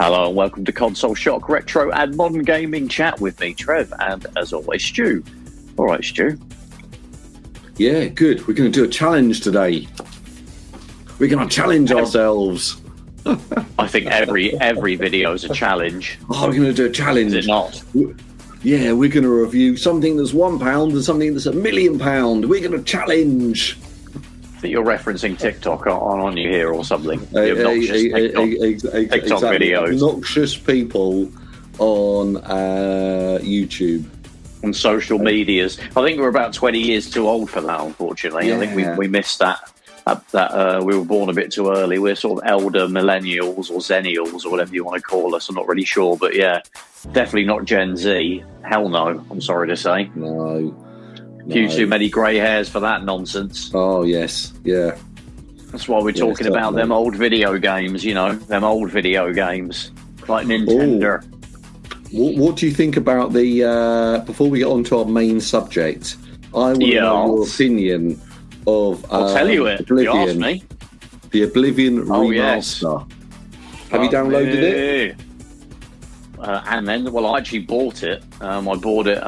Hello and welcome to Console Shock Retro and Modern Gaming Chat with me, Trev, and as always, Stu. All right, Stu. Yeah, good. We're going to do a challenge today. We're going to challenge ourselves. I think every video is a challenge. Oh, we're going to do a challenge. Is it not? Yeah, we're going to review something that's £1 and something that's £1 million. We're going to challenge. I think you're referencing TikTok, aren't you here, or something? The obnoxious TikTok videos. Obnoxious people on YouTube. On social medias. I think we're about 20 years too old for that, unfortunately. Yeah. I think we missed that. We were born a bit too early. We're sort of elder millennials or zennials or whatever you want to call us. I'm not really sure, but yeah, definitely not Gen Z. Hell no, I'm sorry to say. No. Few too many grey hairs for that nonsense. Oh, yes, yeah. That's why we're talking about them old video games, you know, them old video games, like Nintendo. What do you think about the, before we get on to our main subject, I want to know your opinion of I'll tell you it, Oblivion, you asked me. The Oblivion Remaster. Yes. Have you downloaded it? And then, well, I actually bought it. I bought it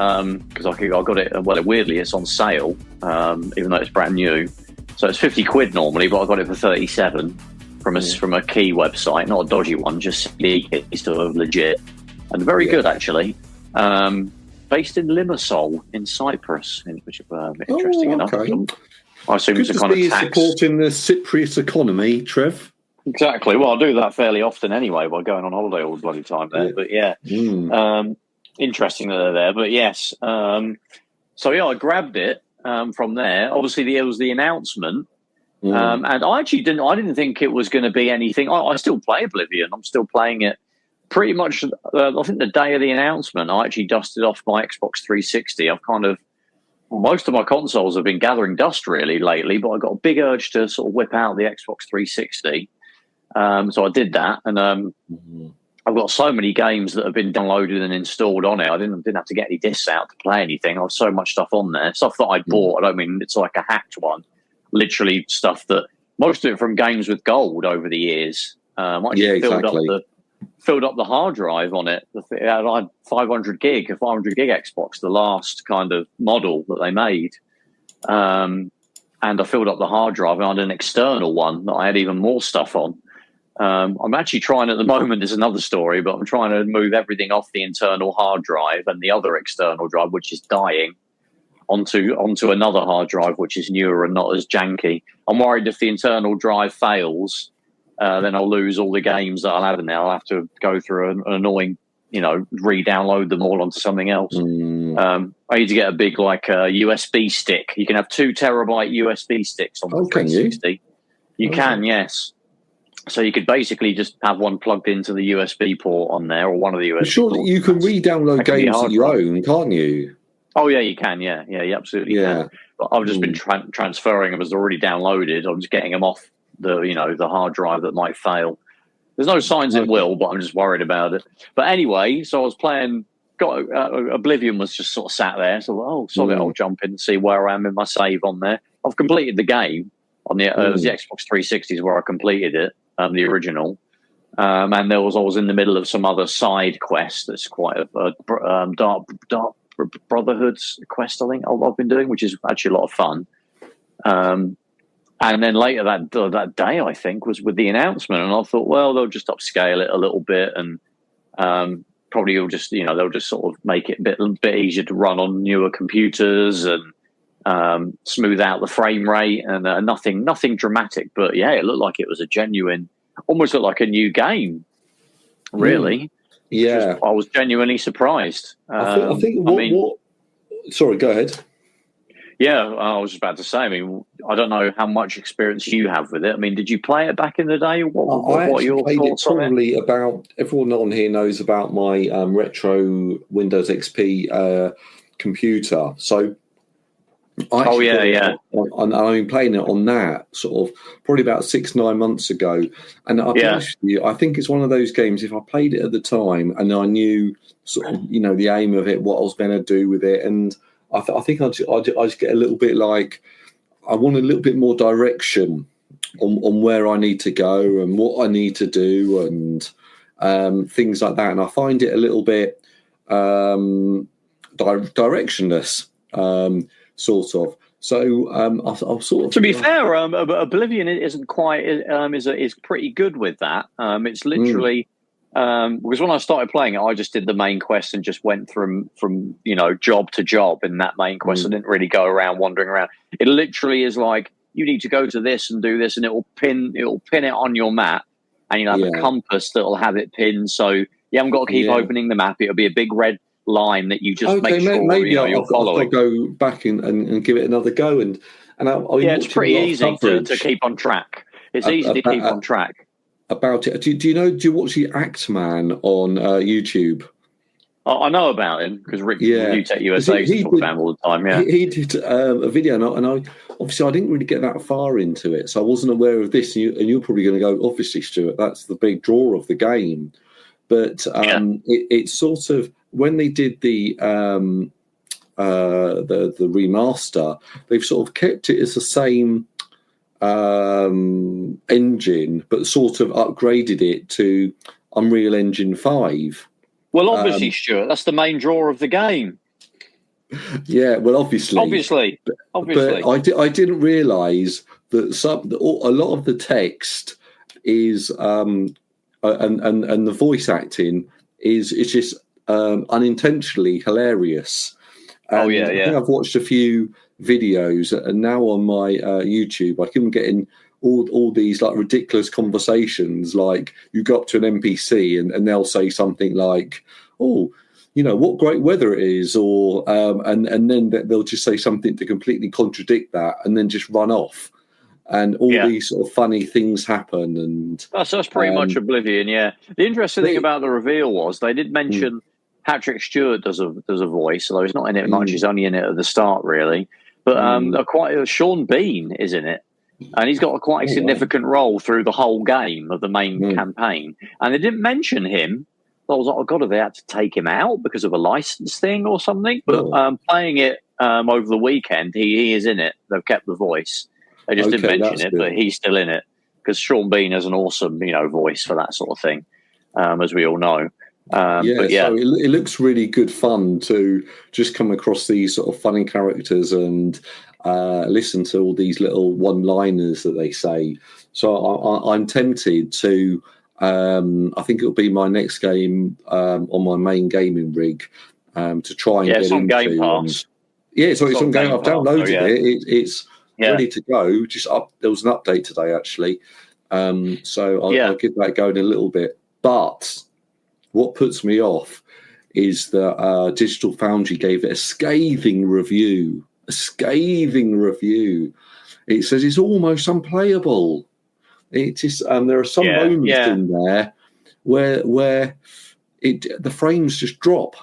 because I got it. Well, weirdly, it's on sale, even though it's brand new. So it's 50 quid normally, but I got it for 37 from a key website, not a dodgy one, just it's still legit and very good actually. Based in Limassol in Cyprus, which is interesting enough. I assume good it's a kind of tax. Supporting the Cypriot economy, Trev. Exactly. Well, I do that fairly often anyway by going on holiday all the bloody time there. Yeah. But yeah, interesting that they're there. But yes, so yeah, I grabbed it from there. Obviously, it was the announcement, and I didn't think it was going to be anything. I still play Oblivion. I'm still playing it pretty much. I think the day of the announcement, I actually dusted off my Xbox 360. I've most of my consoles have been gathering dust really lately, but I got a big urge to sort of whip out the Xbox 360. So I did that, and I've got so many games that have been downloaded and installed on it. I didn't have to get any discs out to play anything. I have so much stuff on there, stuff that I bought. I don't mean it's like a hacked one. Literally stuff that most of it from games with gold over the years. I filled up the hard drive on it. I had 500 gig Xbox, the last kind of model that they made. And I filled up the hard drive. I had an external one that I had even more stuff on. I'm actually trying at the moment, it's another story, but I'm trying to move everything off the internal hard drive and the other external drive, which is dying, onto another hard drive, which is newer and not as janky. I'm worried if the internal drive fails, then I'll lose all the games that I'll have in there. I'll have to go through an annoying, re-download them all onto something else. I need to get a big, USB stick. You can have 2 terabyte USB sticks on the 360. You can, yes. So you could basically just have one plugged into the USB port on there, or one of the USB Surely ports. you can re-download games that you own, can't you? Oh, yeah, you can, yeah. Yeah, you absolutely can. But I've just been transferring them as they're already downloaded. I'm just getting them off the hard drive that might fail. There's no signs it will, but I'm just worried about it. But anyway, so I was playing, Oblivion was just sort of sat there. So, I'll jump in and see where I am in my save on there. I've completed the game on the Xbox 360 where I completed it, the original. And I was in the middle of some other side quest that's quite a Dark Brotherhood's quest, I think I've been doing, which is actually a lot of fun. And then later that day, I think, was with the announcement, and I thought, well, they'll just upscale it a little bit, and probably they'll just sort of make it a bit easier to run on newer computers and smooth out the frame rate, and nothing dramatic. But yeah, it looked like it was a genuine, almost looked like a new game, really. Yeah, I was genuinely surprised. I think what? Sorry, go ahead. Yeah, I was just about to say, I mean, I don't know how much experience you have with it. I mean, did you play it back in the day? What are your thoughts on it? Probably about, everyone on here knows about my retro Windows XP computer. So I've been playing it on that sort of probably about 6-9 months ago. And I'll be honest with you, I think it's one of those games, if I played it at the time and I knew sort of, the aim of it, what I was going to do with it, and I think I just get a little bit like, I want a little bit more direction on where I need to go and what I need to do, and things like that. And I find it a little bit directionless, sort of. So I'll sort of. To be fair, Oblivion isn't quite is pretty good with that. It's literally because when I started playing it, I just did the main quest and just went from job to job in that main quest. I didn't really go around wandering around. It literally is like you need to go to this and do this, and it will pin it on your map, and you'll have a compass that will have it pinned. So you haven't got to keep opening the map. It'll be a big red line that you just make sure you're following. I'll go back and give it another go. And it's pretty easy to keep on track. It's easy to keep on track. About it. Do you watch the Act Man on YouTube? I know about him because Rick from Tech USA used to talk about him all the time. Yeah, he did a video, and I obviously I didn't really get that far into it, so I wasn't aware of this. And you're probably going to go, obviously, Stuart, that's the big draw of the game. But it's sort of when they did the remaster, they've sort of kept it as the same engine, but sort of upgraded it to Unreal Engine 5. Well, obviously, Stuart, that's the main draw of the game. Yeah, well, obviously. But I didn't realise that a lot of the text is and the voice acting is just unintentionally hilarious. And I think I've watched a few videos, and now on my YouTube, I keep getting all these like ridiculous conversations. Like you go up to an NPC and they'll say something like, "Oh, what great weather it is," or and then they'll just say something to completely contradict that, and then just run off. And all these sort of funny things happen, and that's pretty much Oblivion. Yeah, the interesting thing about the reveal was they did mention Patrick Stewart does a voice, although he's not in it much. He's only in it at the start, really. But Sean Bean is in it, and he's got quite a significant role through the whole game of the main campaign. And they didn't mention him. I was like, oh God, have they had to take him out because of a license thing or something? But playing it over the weekend, he is in it. They've kept the voice. They just didn't mention it, but he's still in it because Sean Bean has an awesome, voice for that sort of thing, as we all know. So it looks really good fun to just come across these sort of funny characters and listen to all these little one-liners that they say. So I'm tempted to. I think it'll be my next game on my main gaming rig to try and get into. Game Pass. It's on Game Pass. I've downloaded it. It's ready to go. There was an update today actually, so I'll give that a go in a little bit. But what puts me off is that Digital Foundry gave it a scathing review. It says it's almost unplayable. It just there are some moments in there where the frames just drop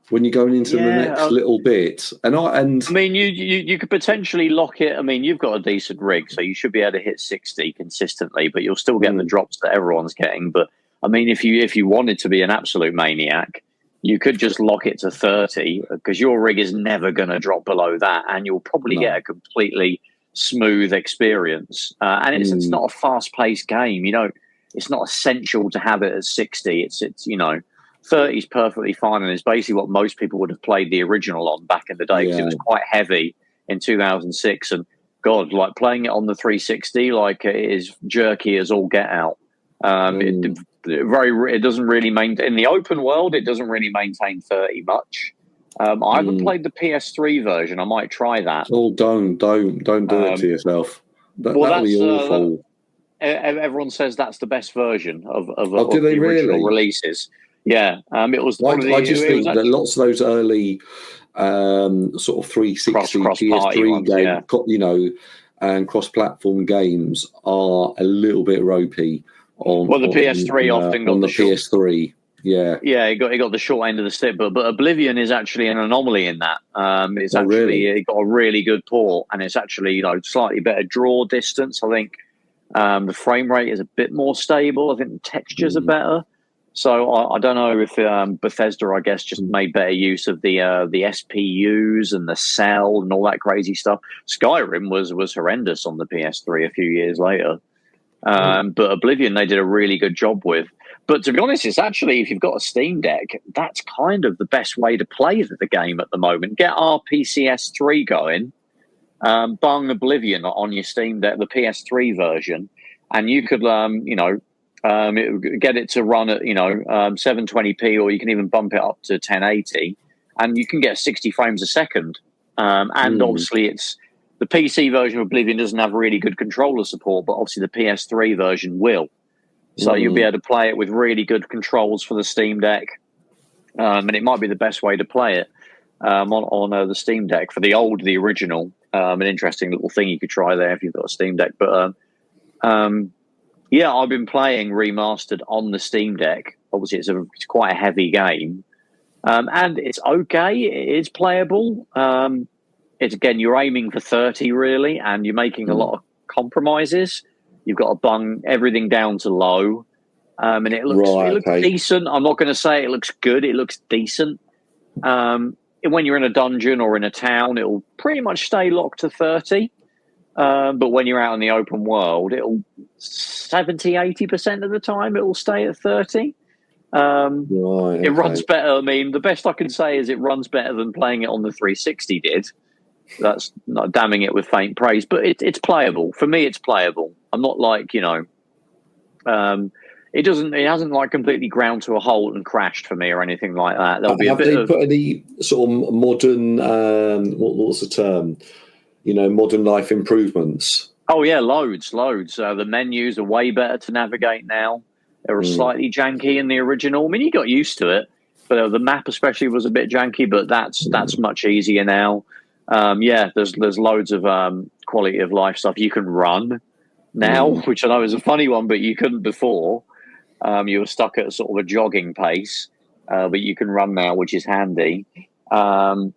when you're going into the next little bit. And I mean, you could potentially lock it. I mean, you've got a decent rig, so you should be able to hit 60 consistently, but you'll still get the drops that everyone's getting. But I mean, if you wanted to be an absolute maniac, you could just lock it to 30 because your rig is never going to drop below that, and you'll probably get a completely smooth experience. And it's not a fast-paced game. It's not essential to have it at 60. It's 30 is perfectly fine, and it's basically what most people would have played the original on back in the day because it was quite heavy in 2006. And God, like playing it on the 360, like it is jerky as all get out. It doesn't really maintain in the open world. It doesn't really maintain 30 much. I haven't played the PS3 version. I might try that. Oh, don't do it to yourself. That'll be awful. Everyone says that's the best version of do they the original really? Releases. Yeah, it was. I just think that lots of those early sort of 360 PS3 games, and cross-platform games are a little bit ropey. The PS3 often got the PS3. Yeah, it got the short end of the stick, but Oblivion is actually an anomaly in that. It's it got a really good port, and it's actually slightly better draw distance. I think the frame rate is a bit more stable. I think the textures are better. So I don't know if Bethesda, I guess, just made better use of the SPUs and the cell and all that crazy stuff. Skyrim was horrendous on the PS3 a few years later. But Oblivion, they did a really good job with. But to be honest, it's actually, if you've got a Steam Deck, that's kind of the best way to play the game at the moment. Get RPCS 3 going, bung Oblivion on your Steam Deck, the PS3 version, and you could, get it to run at 720p, or you can even bump it up to 1080, and you can get 60 frames a second. And obviously, it's the PC version of Oblivion doesn't have really good controller support, but obviously the PS3 version will. So you'll be able to play it with really good controls for the Steam Deck, and it might be the best way to play it on the Steam Deck for the original. An interesting little thing you could try there if you've got a Steam Deck. But I've been playing Remastered on the Steam Deck. Obviously, it's quite a heavy game, and it's okay. It is playable. It's, again, you're aiming for 30 really, and you're making a lot of compromises. You've got to bung everything down to low, and it looks decent. I'm not going to say it looks good. It looks decent. When you're in a dungeon or in a town, it'll pretty much stay locked to 30. But when you're out in the open world, it'll 70-80% of the time it will stay at 30. It runs better. I mean, the best I can say is it runs better than playing it on the 360 did. That's not damning it with faint praise, but it's playable. For me, it's playable. I'm not like, it hasn't like completely ground to a halt and crashed for me or anything like that. There'll be have they put any sort of modern, what's the term? Modern life improvements? Oh yeah, loads. The menus are way better to navigate now. They were slightly janky in the original. I mean, you got used to it, but the map especially was a bit janky, but that's much easier now. There's loads of quality of life stuff. You can run now, which I know is a funny one, but you couldn't before. You were stuck at sort of a jogging pace, but you can run now, which is handy. I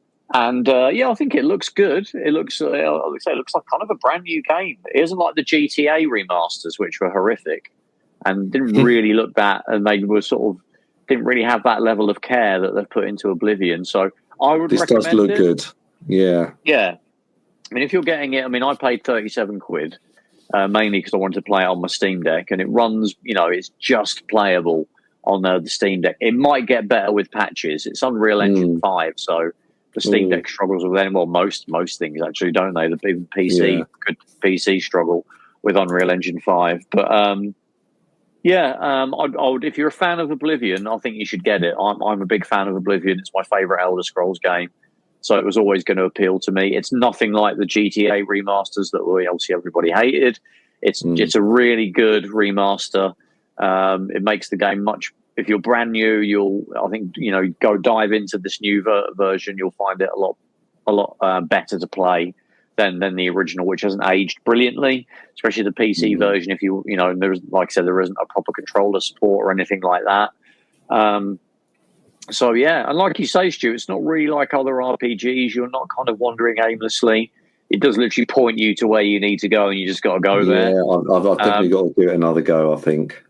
think it looks good. It looks like kind of a brand new game. It isn't like the GTA remasters, which were horrific and didn't really look that, and they were sort of didn't really have that level of care that they've put into Oblivion. So I would recommend this does look good. Yeah. I mean, if you're getting it, I mean, I paid £37, mainly because I wanted to play it on my Steam Deck, and it runs, it's just playable on the Steam Deck. It might get better with patches. It's Unreal Engine 5, so the Steam Deck struggles with them. Well, most things actually, don't they? Even good PC struggle with Unreal Engine 5. But I would, if you're a fan of Oblivion, I think you should get it. I'm a big fan of Oblivion. It's my favorite Elder Scrolls game. So it was always going to appeal to me. It's nothing like the GTA remasters that obviously everybody hated. It's a really good remaster. It makes the game much. If you're brand new, go dive into this new version. You'll find it a lot better to play than the original, which hasn't aged brilliantly. Especially the PC version. If there's, like I said, there isn't a proper controller support or anything like that. And like you say, Stu, it's not really like other RPGs. You're not kind of wandering aimlessly. It does literally point you to where you need to go, and you just got to go there. Yeah, I've definitely got to give it another go, I think.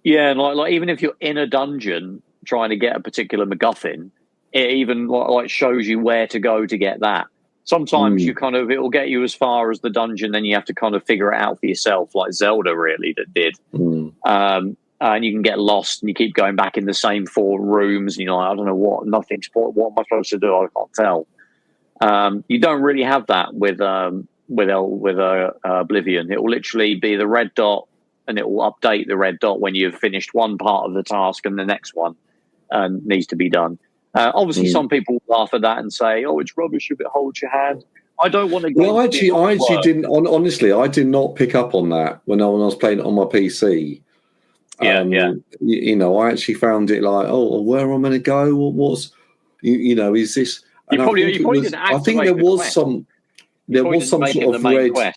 Yeah, and like even if you're in a dungeon trying to get a particular MacGuffin, it even like shows you where to go to get that. Sometimes it'll get you as far as the dungeon, then you have to kind of figure it out for yourself, like Zelda really that did. And you can get lost, and you keep going back in the same 4 rooms. And I don't know what am I supposed to do? I can't tell. You don't really have that with Oblivion. It will literally be the red dot, and it will update the red dot when you've finished one part of the task, and the next one needs to be done. Obviously, some people laugh at that and say, "Oh, it's rubbish if it holds your hand." I don't want to go. Well, I actually didn't. Honestly, I did not pick up on that when I was playing it on my PC. I actually found it like, oh, where am I going to go? What's, is this? I think there was some sort of red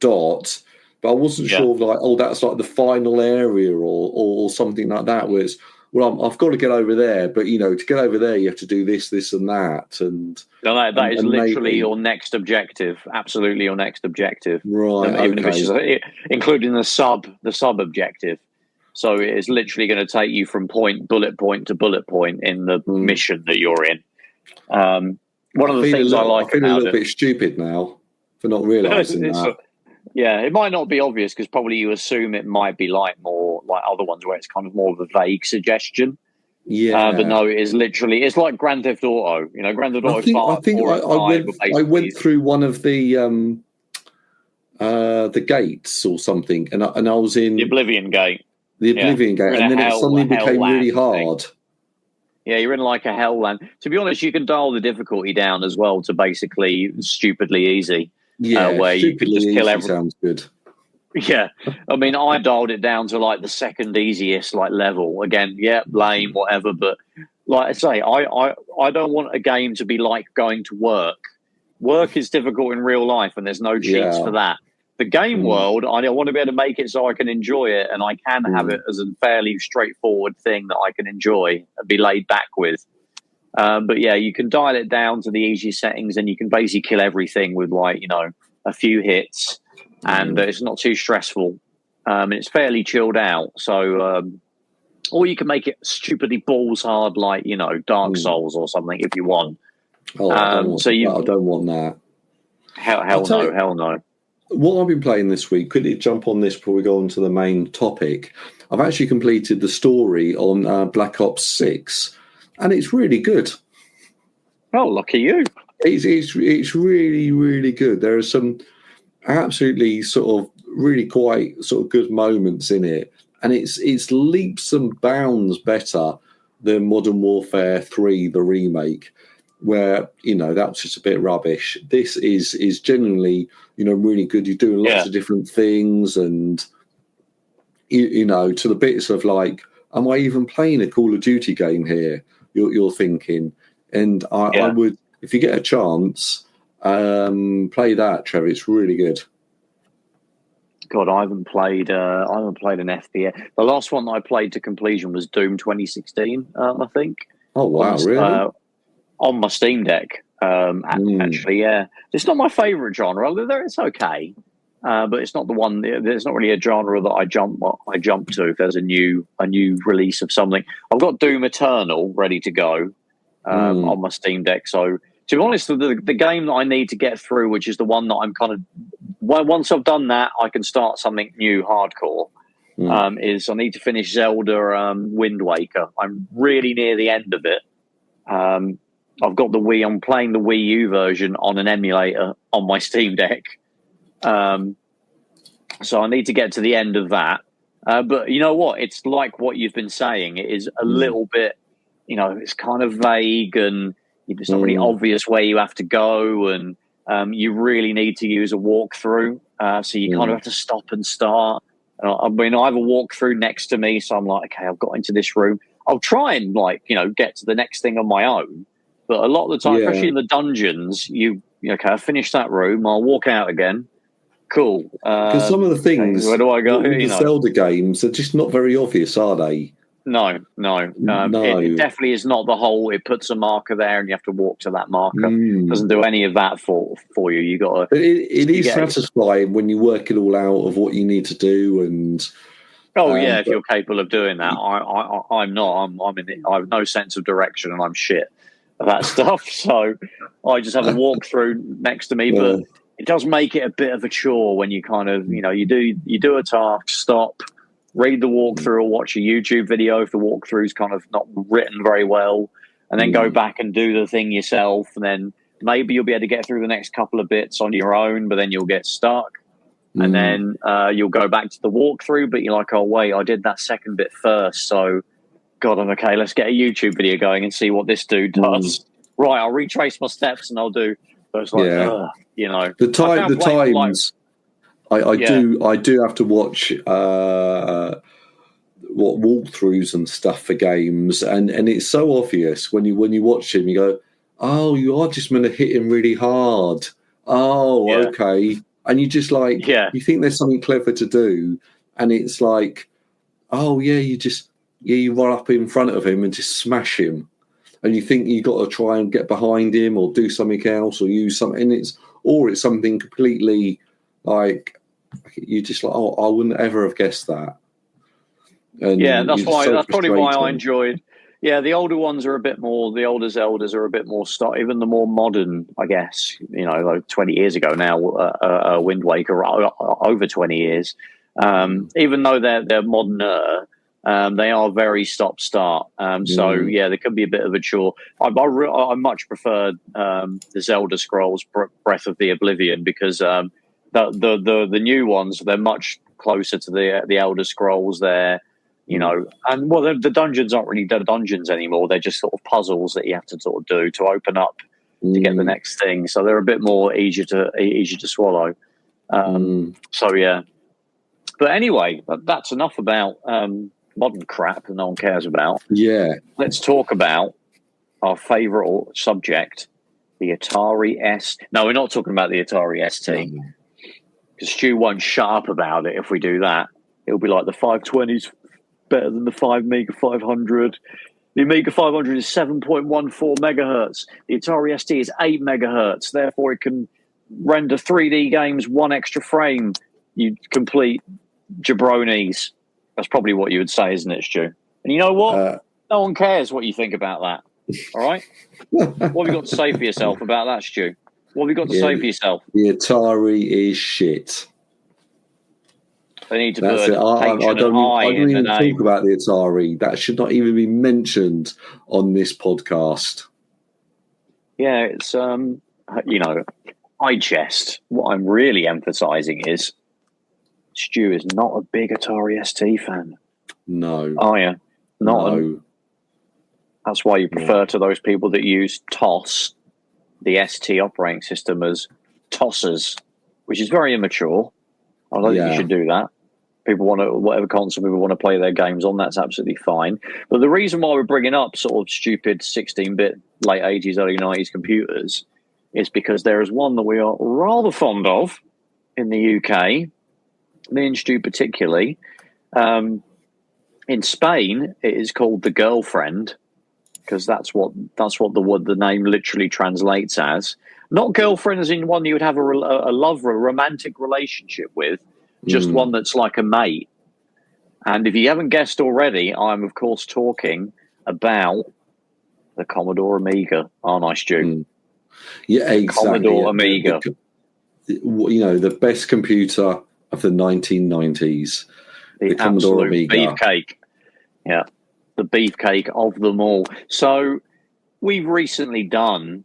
dot, but I wasn't sure of like, oh, that's like the final area or something like that. Where it's, well, I've got to get over there, but to get over there, you have to do this, and that, and that is literally your next objective. Absolutely, your next objective, right? Even if it's including the sub objective. So it is literally going to take you from bullet point to bullet point in the mission that you're in. One of the things I like I feel a little bit stupid now for not realising that. Yeah, it might not be obvious because probably you assume it might be like more like other ones where it's kind of more of a vague suggestion. Yeah, but no, it is literally, it's like Grand Theft Auto. You know, Grand Theft Auto. I think I went through one of the gates or something, and I was in the Oblivion gate. The Oblivion gate, and then it suddenly became really hard. Yeah, you're in like a hell land. To be honest, you can dial the difficulty down as well to basically stupidly easy. Yeah, where you can just kill everything. Sounds good. Yeah, I mean, I dialed it down to like the second easiest like level. Again, yeah, lame, whatever. But like I say, I don't want a game to be like going to work. Work is difficult in real life, and there's no cheats for that. The game world, I want to be able to make it so I can enjoy it, and I can have it as a fairly straightforward thing that I can enjoy and be laid back with. But yeah, you can dial it down to the easy settings, and you can basically kill everything with like, you know, a few hits, and it's not too stressful. And it's fairly chilled out. So, or you can make it stupidly balls hard, like, you know, Dark Souls or something if you want. Oh, I don't want that. Hell no. What I've been playing this week, quickly jump on this before we go on to the main topic. I've actually completed the story on Black Ops 6, and it's really good. Oh, lucky you. It's really, really good. There are some absolutely sort of really quite sort of good moments in it, and it's leaps and bounds better than Modern Warfare 3, the remake, where, you know, that was just a bit rubbish. This is genuinely, you know, really good. You're doing lots of different things, and you know, to the bits of like, am I even playing a Call of Duty game here? You're thinking, and I would, if you get a chance, play that, Trevor. It's really good. God, I haven't played an FPS. The last one that I played to completion was Doom 2016, I think. Oh wow, really? On my Steam Deck, actually, yeah. It's not my favourite genre. It's okay, but it's not the one. There's not really a genre that I jump to if there's a new release of something. I've got Doom Eternal ready to go on my Steam Deck. So to be honest, the game that I need to get through, which is the one that I'm kind of, once I've done that, I can start something new hardcore. Is I need to finish Zelda Wind Waker. I'm really near the end of it. I've got the Wii. I'm playing the Wii U version on an emulator on my Steam Deck. So I need to get to the end of that. But you know what? It's like what you've been saying. It is a little bit, you know, it's kind of vague, and it's not really obvious where you have to go, and you really need to use a walkthrough. So you kind of have to stop and start. I mean, I have a walkthrough next to me, so I'm like, okay, I've got into this room. I'll try and, like, you know, get to the next thing on my own. But a lot of the time, especially in the dungeons, okay, I finished that room, I'll walk out again. Cool. Because some of the things, where do I go? The Zelda games are just not very obvious, are they? No. It definitely is not the whole, it puts a marker there and you have to walk to that marker. It doesn't do any of that for you. You got to. It is satisfying when you work it all out of what you need to do, and. If you're capable of doing that. I'm not. I have no sense of direction, and I'm shit at that stuff. So I just have a walkthrough next to me, but it does make it a bit of a chore when you kind of, you know, you do a task, stop, read the walkthrough, or watch a YouTube video if the walkthrough's kind of not written very well, and then go back and do the thing yourself, and then maybe you'll be able to get through the next couple of bits on your own, but then you'll get stuck. And then you'll go back to the walkthrough, but you're like, oh, wait, I did that second bit first. So, God, I'm okay. Let's get a YouTube video going and see what this dude does. Right, I'll retrace my steps and I'll do. So it's like, you know. The times I do have to watch walkthroughs and stuff for games. And it's so obvious when you watch him, you go, oh, you are just going to hit him really hard. Oh, okay. And you just like, you think there's something clever to do, and it's like, oh yeah, you run up in front of him and just smash him, and you think you got to try and get behind him or do something else or use something, and it's something completely like you just like, I wouldn't ever have guessed that. And that's probably why I enjoyed Yeah, the older ones are a bit more. The older Zeldas are a bit more even the more modern, I guess. Like 20 years ago now, Wind Waker, over 20 years. Even though they're moderner, they are very stop-start. So yeah, there could be a bit of a chore. I much preferred the Zelda Scrolls Breath of the Oblivion, because the new ones, they're much closer to the Elder Scrolls there. And the dungeons aren't really dungeons anymore. They're just sort of puzzles that you have to sort of do to open up to get the next thing. So they're a bit more easier to swallow. So yeah. But anyway, that's enough about modern crap that no one cares about. Yeah. Let's talk about our favourite subject, the Atari S. No, we're not talking about the Atari ST. Because Stu won't shut up about it if we do that. It'll be like the 520's better than the Amiga 500. The Amiga 500 is 7.14 megahertz. The Atari ST is 8 megahertz. Therefore, it can render 3D games one extra frame. You complete jabronis. That's probably what you would say, isn't it, Stu? And you know what? No one cares what you think about that. All right? What have you got to say for yourself about that, Stu? What have you got to say for yourself? The Atari is shit. They need to put I don't even talk about the Atari. That should not even be mentioned on this podcast. Yeah, it's I jest. What I'm really emphasising is Stu is not a big Atari ST fan. No. Are you? No. That's why you prefer to those people that use TOS, the ST operating system, as tossers, which is very immature. I don't think you should do that. People want to, whatever console people want to play their games on, that's absolutely fine. But the reason why we're bringing up sort of stupid 16-bit, late 80s, early 90s computers is because there is one that we are rather fond of in the UK, me and Stu particularly. In Spain, it is called the Girlfriend, because that's what the name literally translates as. Not girlfriend as in one you would have a romantic relationship with, just one that's like a mate. And if you haven't guessed already, I'm, of course, talking about the Commodore Amiga, aren't I, Stu? Yeah, exactly. Commodore Amiga. The best computer of the 1990s. The Commodore Amiga. Beefcake. Yeah, the beefcake of them all. So we've recently done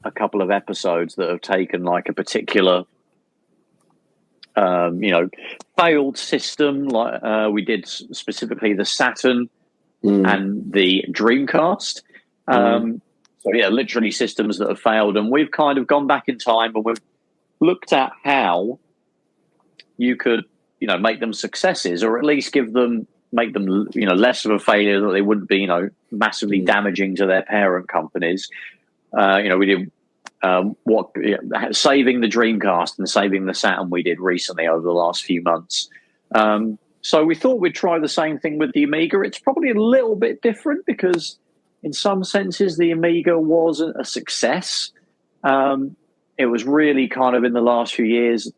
a couple of episodes that have taken like a particular failed system, like we did specifically the Saturn and the Dreamcast. So yeah, literally systems that have failed, and we've kind of gone back in time and we've looked at how you could, make them successes, or at least make them, less of a failure, that they wouldn't be, massively damaging to their parent companies. We did saving the Dreamcast and saving the Saturn we did recently over the last few months. So we thought we'd try the same thing with the Amiga. It's probably a little bit different because in some senses the Amiga wasn't a success. It was really kind of in the last few years,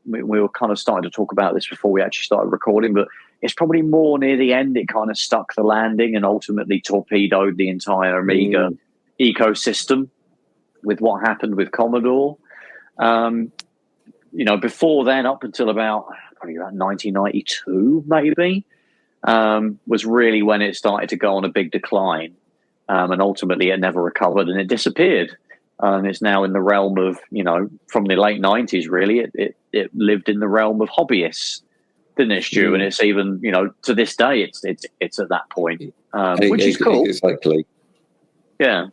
we were kind of starting to talk about this before we actually started recording, but it's probably more near the end it kind of stuck the landing and ultimately torpedoed the entire Amiga ecosystem with what happened with Commodore. Before then, up until probably about 1992, maybe, was really when it started to go on a big decline. And ultimately it never recovered and it disappeared. And it's now in the realm of, from the late 90s, really, it lived in the realm of hobbyists, didn't it, Stu? And it's even, to this day, it's at that point, which is cool. Exactly. Yeah.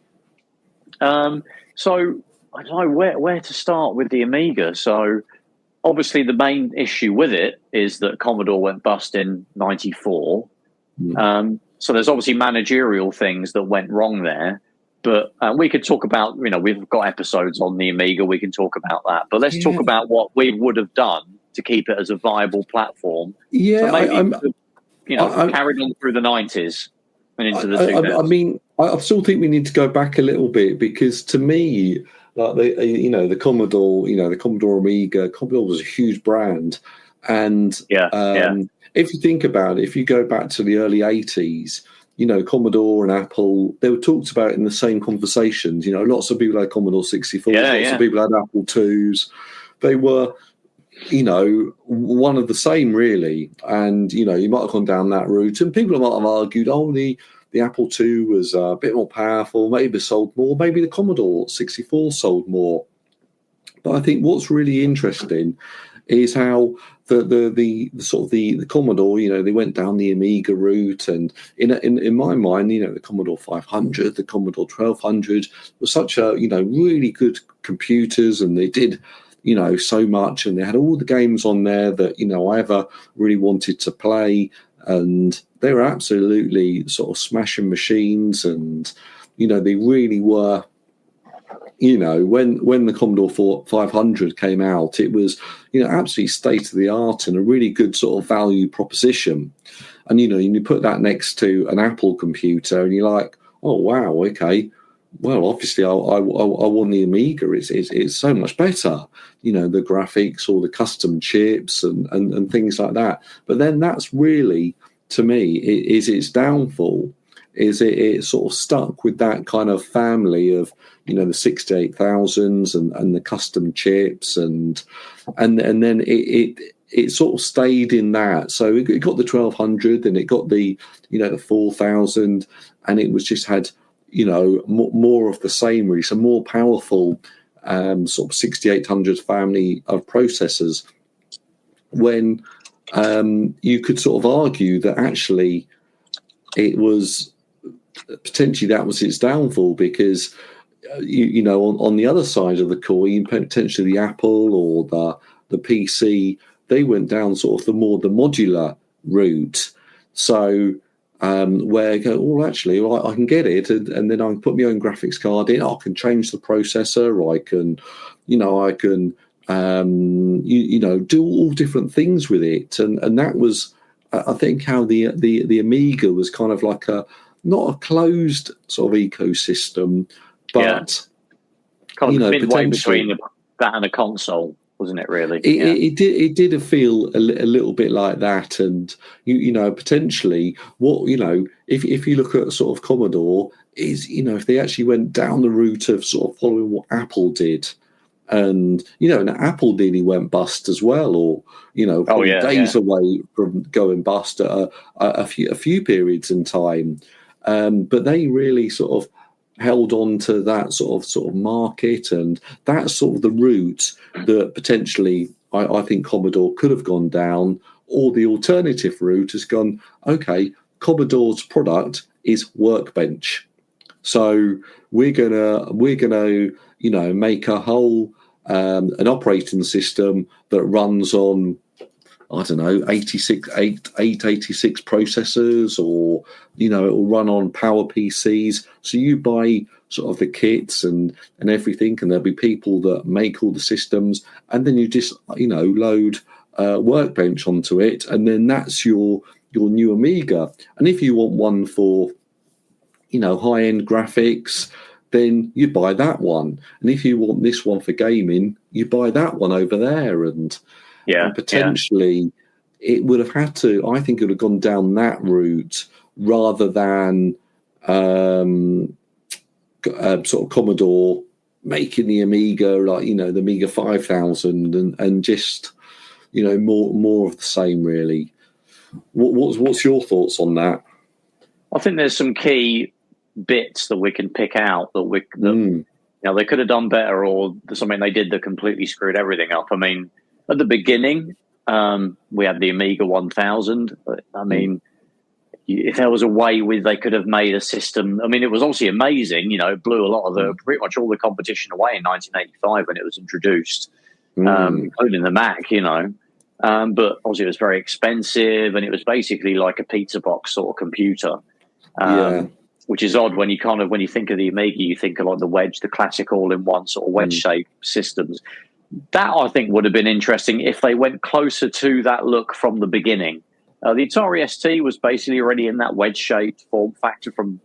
So I don't know where to start with the Amiga. So obviously the main issue with it is that Commodore went bust in 94. So there's obviously managerial things that went wrong there. But we could talk about, we've got episodes on the Amiga. We can talk about that. But let's talk about what we would have done to keep it as a viable platform. Yeah, so maybe, carried on through the 90s and into the 2000s. I still think we need to go back a little bit because to me, like the Commodore, the Commodore Amiga, Commodore was a huge brand. And if you think about it, if you go back to the early 80s, Commodore and Apple, they were talked about in the same conversations. Lots of people had Commodore 64, lots of people had Apple IIs. They were, one of the same, really. And, you might have gone down that route. And people might have argued, the Apple II was a bit more powerful, maybe sold more, maybe the Commodore 64 sold more. But I think what's really interesting is how the Commodore, they went down the Amiga route, and in my mind, the Commodore 500, the Commodore 1200 was such a really good computers, and they did so much, and they had all the games on there that I ever really wanted to play, and they were absolutely sort of smashing machines, and they really were. When the Commodore 500 came out, it was, absolutely state of the art and a really good sort of value proposition. And, you put that next to an Apple computer and you're like, oh, wow, okay. Well, obviously I want the Amiga. It's so much better, the graphics, all the custom chips and things like that. But then that's really, to me, is its downfall. Is it sort of stuck with that kind of family of, the 68,000s and the custom chips and then it sort of stayed in that. So it got the 1200 and it got the, the 4000, and it was just had, more of the same, really. So more powerful sort of 6800 family of processors, when you could sort of argue that actually it was potentially that was its downfall, because on the other side of the coin, potentially the Apple or the PC, they went down sort of the modular route. So where I go, actually, I can get it, and then I can put my own graphics card in. I can change the processor. I can do all different things with it, and that was, I think, how the Amiga was kind of like not a closed sort of ecosystem, but kind of midway between that and a console, wasn't it? Really, it did feel a little bit like that, and potentially what if you look at sort of Commodore, is if they actually went down the route of sort of following what Apple did. And and Apple nearly went bust as well, or days away from going bust at a few periods in time. But they really sort of held on to that sort of market, and that's sort of the route that potentially I think Commodore could have gone down, or the alternative route has gone, okay, Commodore's product is Workbench, so we're gonna make a whole an operating system that runs on, I don't know, 886 processors, or it will run on Power PCs. So you buy sort of the kits and everything, and there'll be people that make all the systems, and then you just load Workbench onto it, and then that's your new Amiga. And if you want one for high-end graphics, then you buy that one. And if you want this one for gaming, you buy that one over there. And potentially it would have had to, I think it would have gone down that route rather than sort of Commodore making the Amiga, like, the Amiga 5000 and just, more of the same, really. What's your thoughts on that? I think there's some key bits that we can pick out that they could have done better, or something they did that completely screwed everything up. I mean, at the beginning, we had the Amiga 1000. I mean, if there was a way they could have made a system. I mean, it was obviously amazing. It blew a lot of pretty much all the competition away in 1985 when it was introduced, including the Mac. But obviously it was very expensive, and it was basically like a pizza box sort of computer. Which is odd when you think of the Amiga, you think of like the classic all-in-one sort of wedge-shaped systems. That, I think, would have been interesting if they went closer to that look from the beginning. The Atari ST was basically already in that wedge-shaped form factor from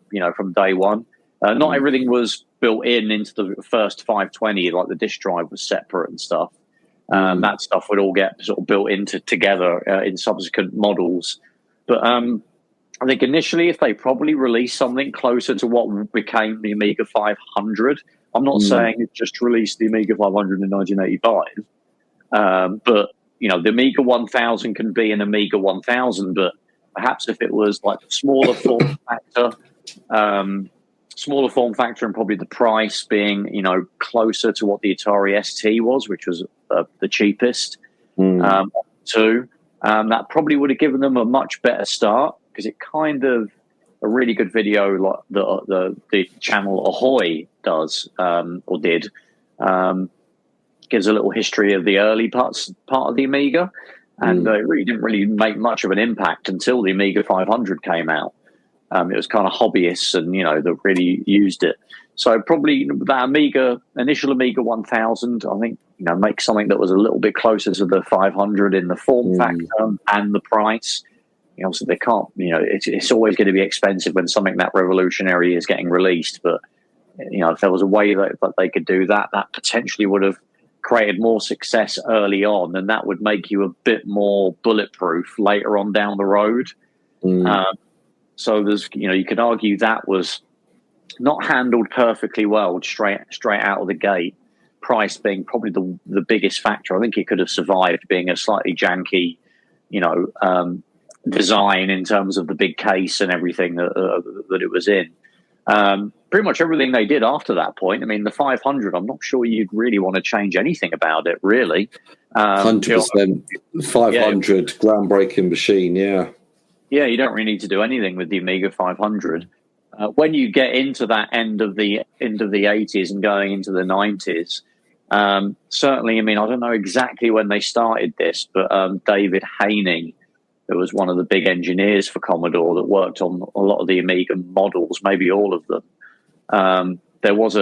day one. Not everything was built into the first 520, like the disk drive was separate and stuff. That stuff would all get sort of built together in subsequent models. But I think initially, if they probably released something closer to what became the Amiga 500, I'm not saying it just released the Amiga 500 in 1985, but the Amiga 1000 can be an Amiga 1000, but perhaps if it was like a smaller form factor, and probably the price being closer to what the Atari ST was, which was the cheapest, too. That probably would have given them a much better start, because it kind of a really good video like the channel Ahoy does or did gives a little history of the early part of the Amiga, and it really didn't really make much of an impact until the Amiga 500 came out. It was kind of hobbyists and that really used it. So probably that initial Amiga 1000, I think make something that was a little bit closer to the 500 in the form factor and the price. So they can't, it's always going to be expensive when something that revolutionary is getting released. But, if there was a way that they could do that, that potentially would have created more success early on, and that would make you a bit more bulletproof later on down the road. So there's, you could argue that was not handled perfectly well straight out of the gate. Price being probably the biggest factor. I think it could have survived being a slightly janky, design in terms of the big case and everything that it was in. Pretty much everything they did after that point. I mean, the 500, I'm not sure you'd really want to change anything about it, really. 100%. 500, groundbreaking machine, yeah. Yeah, you don't really need to do anything with the Amiga 500. When you get into that end of the 80s and going into the 90s, certainly, I mean, I don't know exactly when they started this, but David Haining, who was one of the big engineers for Commodore that worked on a lot of the Amiga models, maybe all of them. There was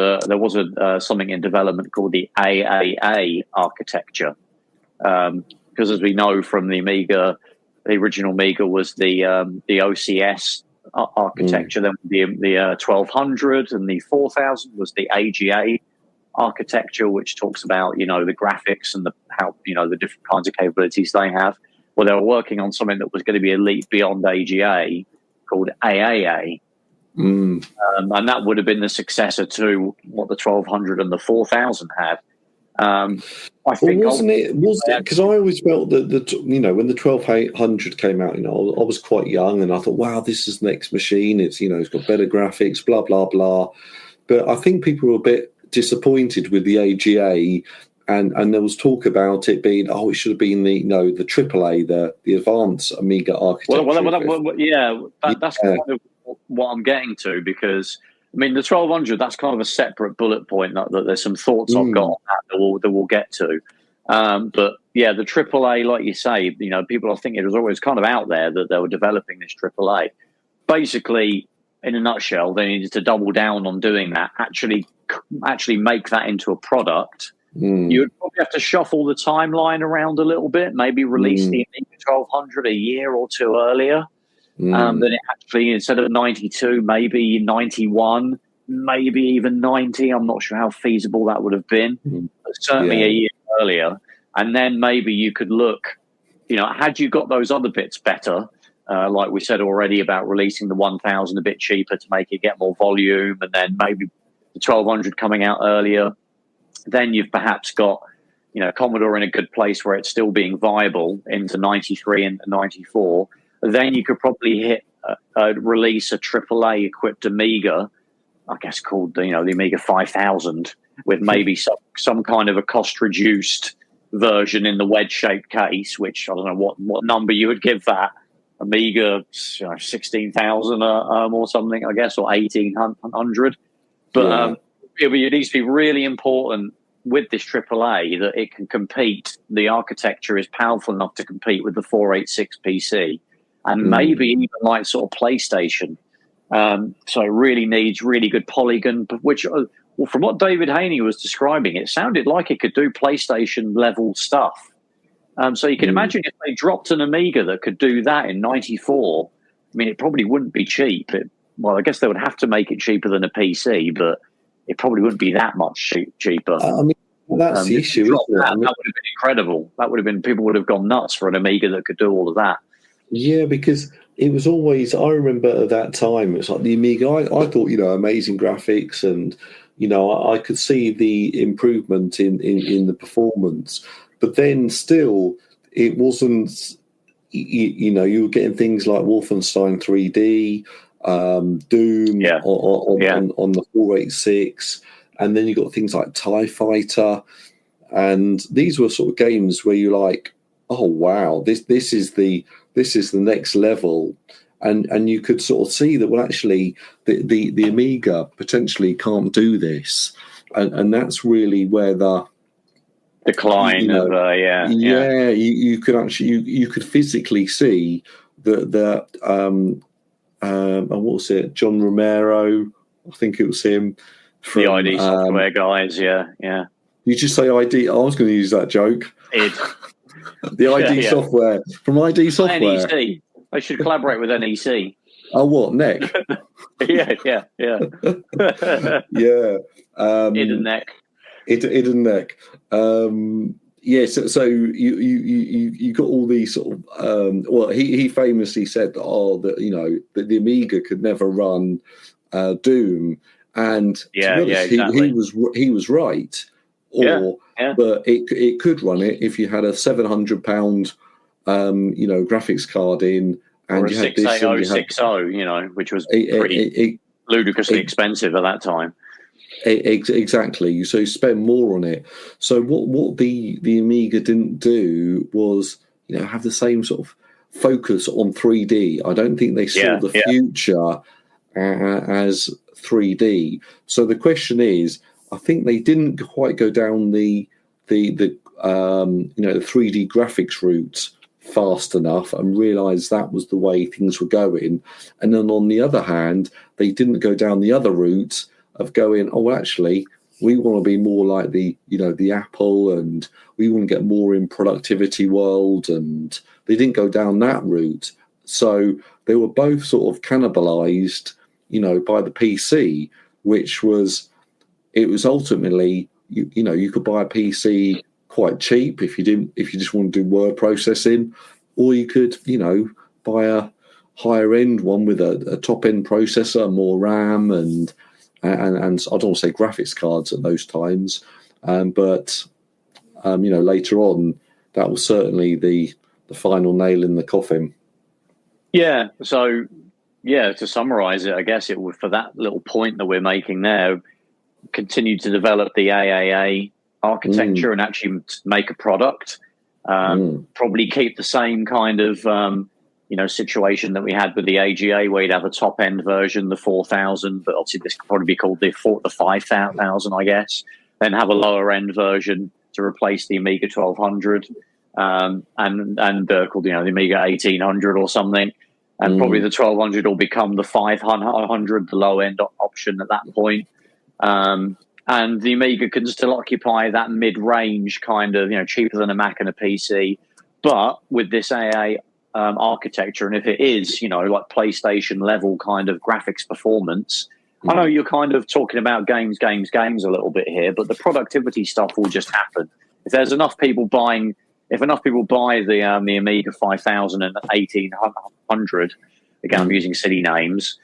something in development called the AAA architecture, because as we know from the Amiga, the original Amiga was the OCS architecture. Then the 1200 and the 4000 was the AGA architecture, which talks about the graphics and how the different kinds of capabilities they have. Well, they were working on something that was going to be a leap beyond AGA called AAA. And that would have been the successor to what the 1200 and the 4000 had. I think, wasn't it? Because I always felt that when the 1200 came out, I was quite young, and I thought, wow, this is the next machine. It's it's got better graphics, blah blah blah. But I think people were a bit disappointed with the AGA. And there was talk about it being, it should have been the AAA, the advanced Amiga architecture. That's kind of what I'm getting to, because I mean the 1200, that's kind of a separate bullet point that there's some thoughts I've got on that we'll get to. But yeah, the AAA, like you say, people I think it was always kind of out there that they were developing this AAA. Basically, in a nutshell, they needed to double down on doing that. Actually make that into a product. You would probably have to shuffle the timeline around a little bit, maybe release the Amiga 1200 a year or two earlier. Then it actually, instead of 92, maybe 91, maybe even 90. I'm not sure how feasible that would have been, but certainly a year earlier. And then maybe you could look, had you got those other bits better, like we said already about releasing the 1000 a bit cheaper to make it get more volume, and then maybe the 1200 coming out earlier, then you've perhaps got, Commodore in a good place where it's still being viable into 93 and 94. Then you could probably release a AAA equipped Amiga, I guess called the Amiga 5000, with maybe some kind of a cost reduced version in the wedge shaped case, which I don't know what number you would give that. Amiga 16,000 or something, I guess, or 1800. But it needs to be really important with this AAA that it can compete. The architecture is powerful enough to compete with the 486 PC and maybe even like sort of PlayStation. So it really needs really good polygon, which, from what David Haney was describing, it sounded like it could do PlayStation level stuff. So you can imagine if they dropped an Amiga that could do that in 94, I mean, it probably wouldn't be cheap. Well, I guess they would have to make it cheaper than a PC, but it probably wouldn't be that much cheaper. I mean, that's the issue. That would have been incredible. People would have gone nuts for an Amiga that could do all of that. Yeah, because it was always, I remember at that time, it's like the Amiga, I thought, amazing graphics, and, I could see the improvement in the performance. But then still, it wasn't, you were getting things like Wolfenstein 3D, Doom on the 486, and then you got things like TIE Fighter, and these were sort of games where you're like, oh wow, this is the next level, and you could sort of see that, well, actually the Amiga potentially can't do this, and that's really where the decline you could actually you could physically see that what was it, John Romero, I think it was him, from the ID Software guys. You just say ID. I was going to use that joke. The ID Software from ID Software. NEC. They should collaborate with NEC. Oh, what, NEC? yeah. Hidden neck. Hidden neck. So you got all these sort of. Well, he famously said that that the Amiga could never run Doom, and to be honest, exactly. he was right. But it could run it if you had a £700 graphics card in, and or a 68060, which was pretty ludicrously expensive at that time. Exactly. So you spend more on it. So what the Amiga didn't do was have the same sort of focus on 3D. I don't think they saw the future as 3D. So the question is, I think they didn't quite go down the 3D graphics route fast enough and realise that was the way things were going. And then on the other hand, they didn't go down the other route of going, oh, well, actually, we want to be more like the Apple, and we want to get more in productivity world, and they didn't go down that route. So they were both sort of cannibalised, by the PC, which was. It was ultimately, you could buy a PC quite cheap if you just want to do word processing, or you could, buy a higher end one with a top end processor, more RAM, and I don't want to say graphics cards at those times, but later on that was certainly the final nail in the coffin. Yeah. So to summarise it, I guess it would, for that little point that we're making there, continue to develop the AAA architecture and actually make a product. Probably keep the same kind of situation that we had with the AGA, where you'd have a top end version, the 4000, but obviously this could probably be called the 5000, I guess. Then have a lower end version to replace the Amiga 1200, and called the Amiga 1800 or something. And probably the 1200 will become the 500, the low end option at that point. And the Amiga can still occupy that mid-range kind of, cheaper than a Mac and a PC, but with this AA architecture. And if it is, like PlayStation level kind of graphics performance, I know you're kind of talking about games a little bit here, but the productivity stuff will just happen. If there's enough people buying, the Amiga 5000 and 1800, again, I'm using silly names,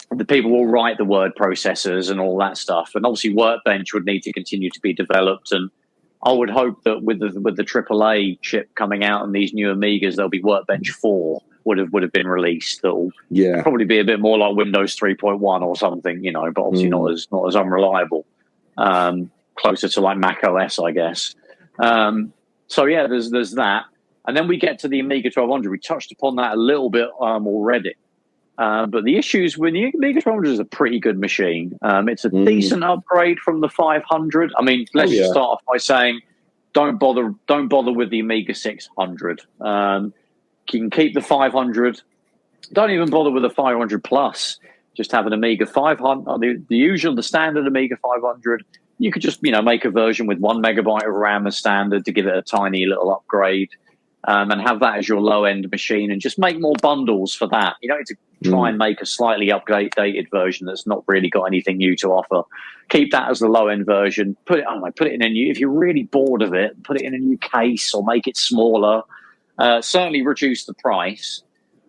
the people will write the word processors and all that stuff. And obviously Workbench would need to continue to be developed. And I would hope that with the AAA chip coming out and these new Amigas, there'll be Workbench 4 would have been released. That'll probably be a bit more like Windows 3.1 or something, but obviously not as unreliable. Closer to like Mac OS, I guess. There's that. And then we get to the Amiga 1200. We touched upon that a little bit already. But the issues with the Amiga 1200 is a pretty good machine. It's a decent upgrade from the 500. I mean, let's just start off by saying, don't bother with the Amiga 600. You can keep the 500. Don't even bother with the 500 plus. Just have an Amiga 500, the standard Amiga 500. You could just make a version with 1 megabyte of RAM as standard to give it a tiny little upgrade. And have that as your low-end machine, and just make more bundles for that. You don't need to try and make a slightly updated version that's not really got anything new to offer. Keep that as the low-end version. Put it in a new. If you're really bored of it, put it in a new case or make it smaller. Certainly reduce the price.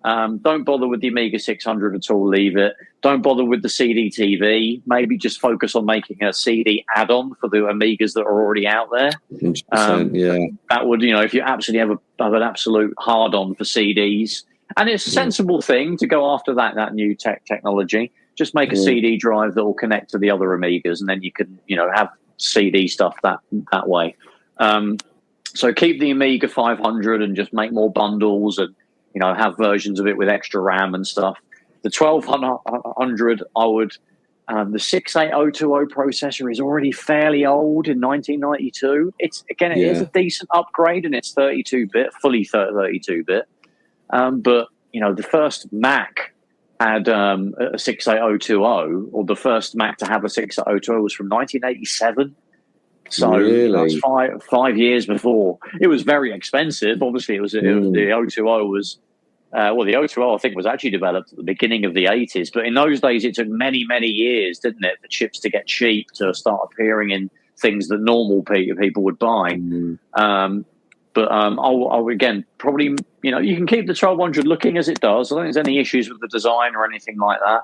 Don't bother with the Amiga 600 at all. Leave it. Don't bother with the CD-TV. Maybe just focus on making a CD add-on for the Amigas that are already out there. 100%, yeah. That would, if you absolutely have an absolute hard-on for CDs, and it's a sensible thing to go after that new technology. Just make a CD drive that will connect to the other Amigas, and then you can, have CD stuff that way. So keep the Amiga 500 and just make more bundles and, have versions of it with extra RAM and stuff. The 1200, I would. The 68020 processor is already fairly old in 1992. It is a decent upgrade, and it's 32-bit, fully 32-bit. But the first Mac had a 68020, or the first Mac to have a 68020 was from 1987. So that's 5 years before. It was very expensive. Obviously, the 020 was. The 020 I think was actually developed at the beginning of the 80s, but in those days it took many, many years, didn't it, for chips to get cheap to start appearing in things that normal people would buy. But I'll again probably you can keep the 1200 looking as it does. I don't think there's any issues with the design or anything like that.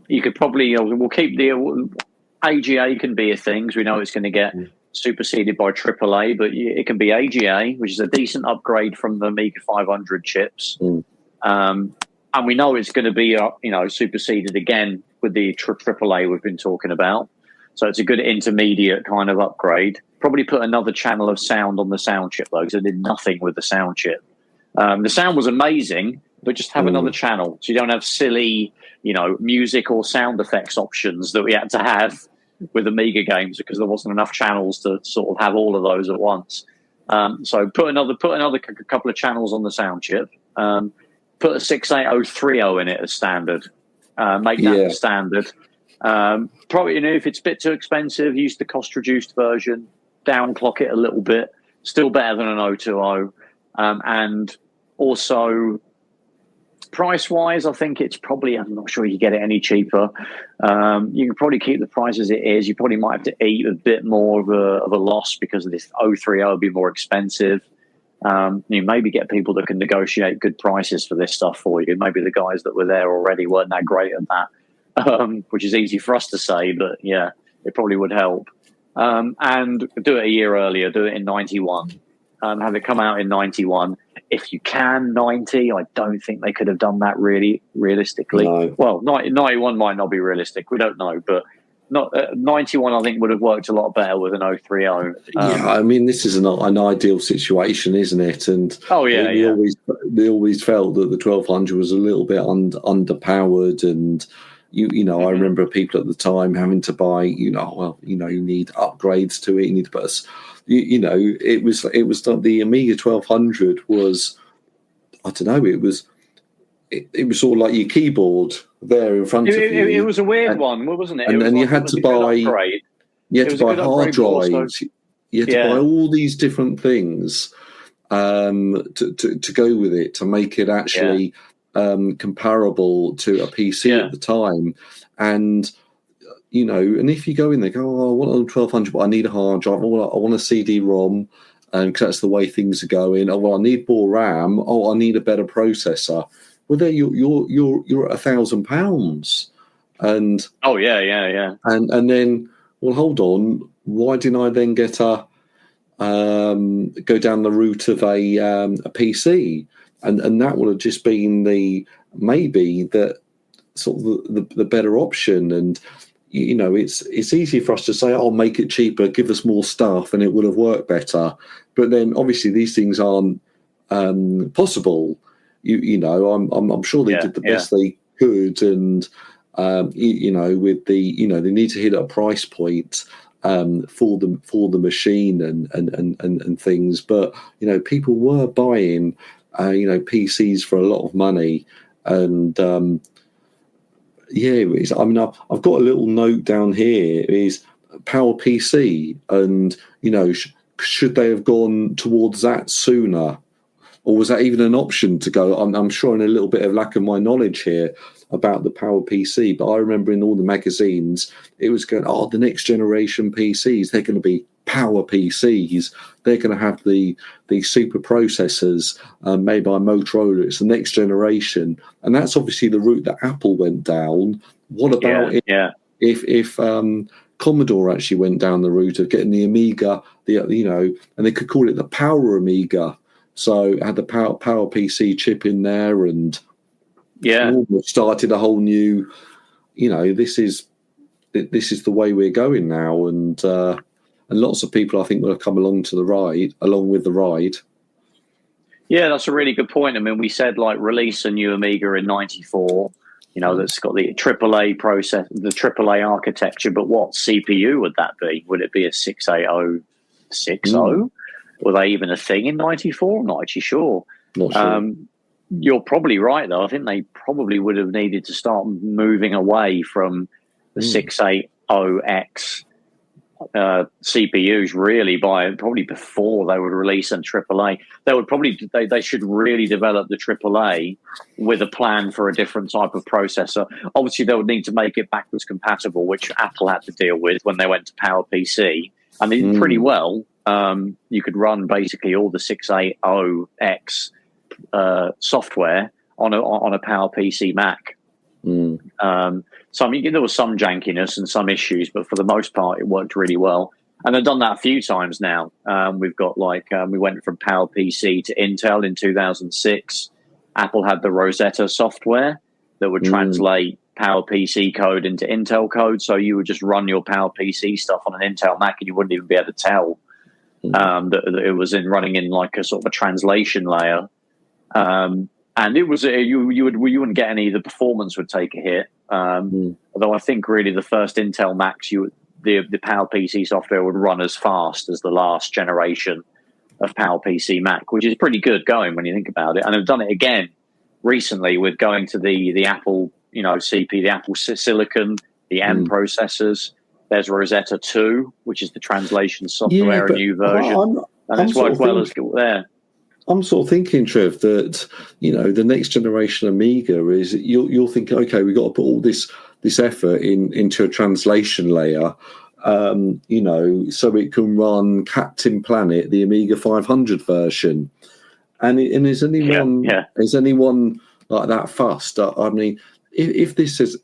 You could probably we'll keep the AGA can be a thing, because we know it's going to get superseded by AAA, but it can be AGA, which is a decent upgrade from the Amiga 500 chips. And we know it's going to be superseded again with the AAA we've been talking about. So it's a good intermediate kind of upgrade. Probably put another channel of sound on the sound chip, though, because it did nothing with the sound chip. The sound was amazing, but just have another channel, so you don't have silly, music or sound effects options that we had to have with Amiga games, because there wasn't enough channels to sort of have all of those at once. So put another couple of channels on the sound chip. Put a 68030 in it as standard. Make that the standard. Probably, if it's a bit too expensive, use the cost-reduced version. Downclock it a little bit. Still better than an 020. And also, price-wise, I think it's probably, I'm not sure you get it any cheaper. You can probably keep the price as it is. You probably might have to eat a bit more of a loss because of this 030 will be more expensive. You maybe get people that can negotiate good prices for this stuff for you. Maybe the guys that were there already weren't that great at that, which is easy for us to say, but yeah, it probably would help. And do it a year earlier. Do it in 91. Have it come out in 91. If you can, 90. I don't think they could have done that really realistically. No. Well, 91 might not be realistic. We don't know, but 91 I think would have worked a lot better with an 030. I mean, this is an ideal situation, isn't it? And we always felt that the 1200 was a little bit underpowered, and I remember people at the time having to buy, you need upgrades to it. You need to put it was the Amiga 1200 was, I don't know, it was sort of like your keyboard there in front of you. It was a weird one, wasn't it? And you had to buy hard drives. You had to buy all these different things to go with it, to make it actually comparable to a PC at the time. And and if you go in there, I want a 1200, but I need a hard drive. I want a CD-ROM, because that's the way things are going. I need more RAM. I need a better processor. Well, there you're at £1,000, and and then, well, hold on, why didn't I then get go down the route of a PC, and that would have just been the better option. And it's easy for us to say, "I'll make it cheaper, give us more stuff," and it would have worked better. But then, obviously, these things aren't possible. I'm sure they did the best they could, and with they need to hit a price point for the machine and things. But people were buying PCs for a lot of money, and I've got a little note down here, is Power PC, and should they have gone towards that sooner, or was that even an option to go? I'm showing a little bit of lack of my knowledge here about the Power PC, but I remember in all the magazines it was going, the next generation PCs, they're going to be power PCs. They're going to have the super processors made by Motorola. It's the next generation, and that's obviously the route that Apple went down. What about if Commodore actually went down the route of getting the Amiga, and they could call it the Power Amiga, so it had the power PC chip in there, and started a whole new. This is the way we're going now, and lots of people I think will have come along with the ride. Yeah, that's a really good point. I mean, we said release a new Amiga in '94. That's got the AAA process, the AAA architecture. But what CPU would that be? Would it be a 68060? Were they even a thing in '94? I'm not actually sure. Not sure. You're probably right, though. I think they probably would have needed to start moving away from the 680X CPUs really by probably before they would release in AAA. They should really develop the AAA with a plan for a different type of processor. Obviously, they would need to make it backwards compatible, which Apple had to deal with when they went to PowerPC. And they did pretty well. You could run basically all the 680X software on a PowerPC Mac. So I mean, there was some jankiness and some issues, but for the most part, it worked really well. And they've done that a few times now. We've got we went from PowerPC to Intel in 2006. Apple had the Rosetta software that would translate PowerPC code into Intel code. So you would just run your PowerPC stuff on an Intel Mac, and you wouldn't even be able to tell that it was running in a sort of a translation layer. And it was you wouldn't get any. The performance would take a hit. Although I think really the first Intel Macs, the PowerPC software would run as fast as the last generation of PowerPC Mac, which is pretty good going when you think about it. And they've done it again recently with going to the Apple the Apple Silicon, the M processors. There's Rosetta 2, which is the translation software, a new version, and it's worked well as there. I'm sort of thinking, Trev, that the next generation Amiga is you'll think, okay, we've got to put all this effort into a translation layer, so it can run Captain Planet, the Amiga 500 version, and is anyone like that fussed? I mean, if this is,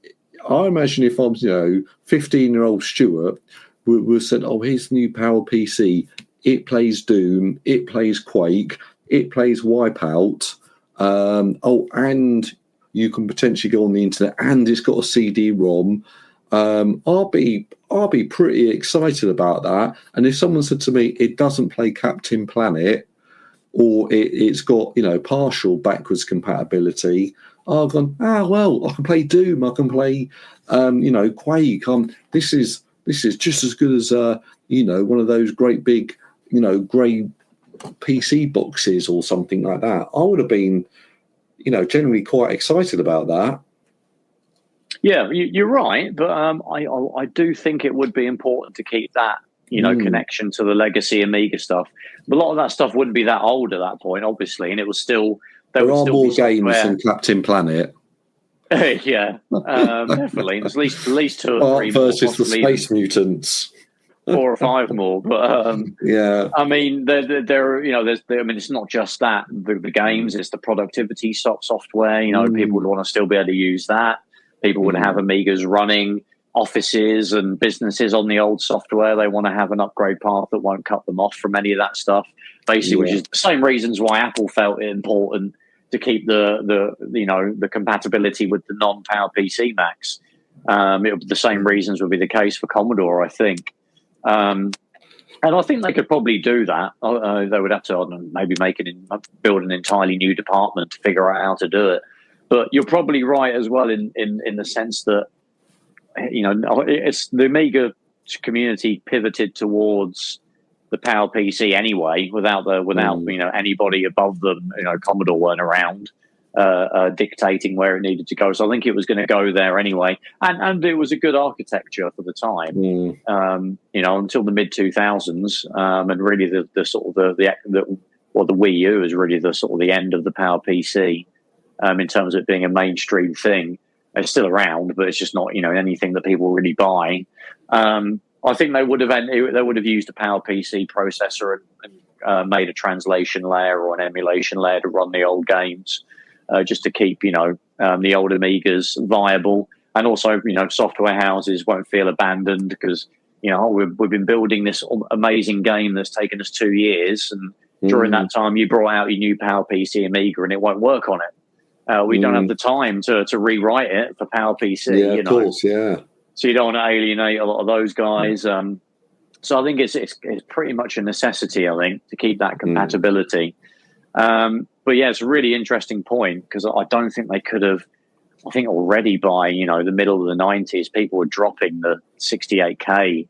I imagine if I'm 15-year-old Stuart we said, oh, here's the new PowerPC, it plays Doom, it plays Quake, it plays Wipeout. And you can potentially go on the internet, and it's got a CD-ROM. I'll be pretty excited about that. And if someone said to me, it doesn't play Captain Planet, or it's got partial backwards compatibility, I've gone, well, I can play Doom, I can play Quake. This is just as good as one of those great big grey PC boxes or something like that. I would have been generally quite excited about that. Yeah, you're right, but I do think it would be important to keep that connection to the legacy Amiga stuff. But a lot of that stuff wouldn't be that old at that point, obviously, and it was still there are more games than Captain Planet. Yeah, definitely. There's at least 2 or 3 versus the Space Mutants. 4 or 5 more, but yeah. I mean, it's not just that the games; it's the productivity software. People would want to still be able to use that. People would have Amigas running offices and businesses on the old software. They want to have an upgrade path that won't cut them off from any of that stuff. Basically, which is the same reasons why Apple felt it important to keep the compatibility with the non-PowerPC Macs. The same reasons would be the case for Commodore, I think. And I think they could probably do that. They would have to maybe build an entirely new department to figure out how to do it. But you're probably right as well in the sense that it's the Amiga community pivoted towards the PowerPC anyway, without anybody above them. Commodore weren't around dictating where it needed to go. So I think it was going to go there anyway, and it was a good architecture for the time. Until the mid 2000s, and really the Wii U is really the sort of the end of the PowerPC in terms of it being a mainstream thing. It's still around, but it's just not anything that people really buy. I think they would have used a PowerPC processor and made a translation layer or an emulation layer to run the old games, just to keep the old Amigas viable, and also software houses won't feel abandoned because we've been building this amazing game that's taken us 2 years, and during that time you brought out your new PowerPC Amiga and it won't work on it. We don't have the time to rewrite it for PowerPC. Yeah, of course, yeah. So you don't want to alienate a lot of those guys. So I think it's pretty much a necessity, I think, to keep that compatibility. But yeah, it's a really interesting point because I don't think they could have. I think already by the middle of the 90s, people were dropping the 68K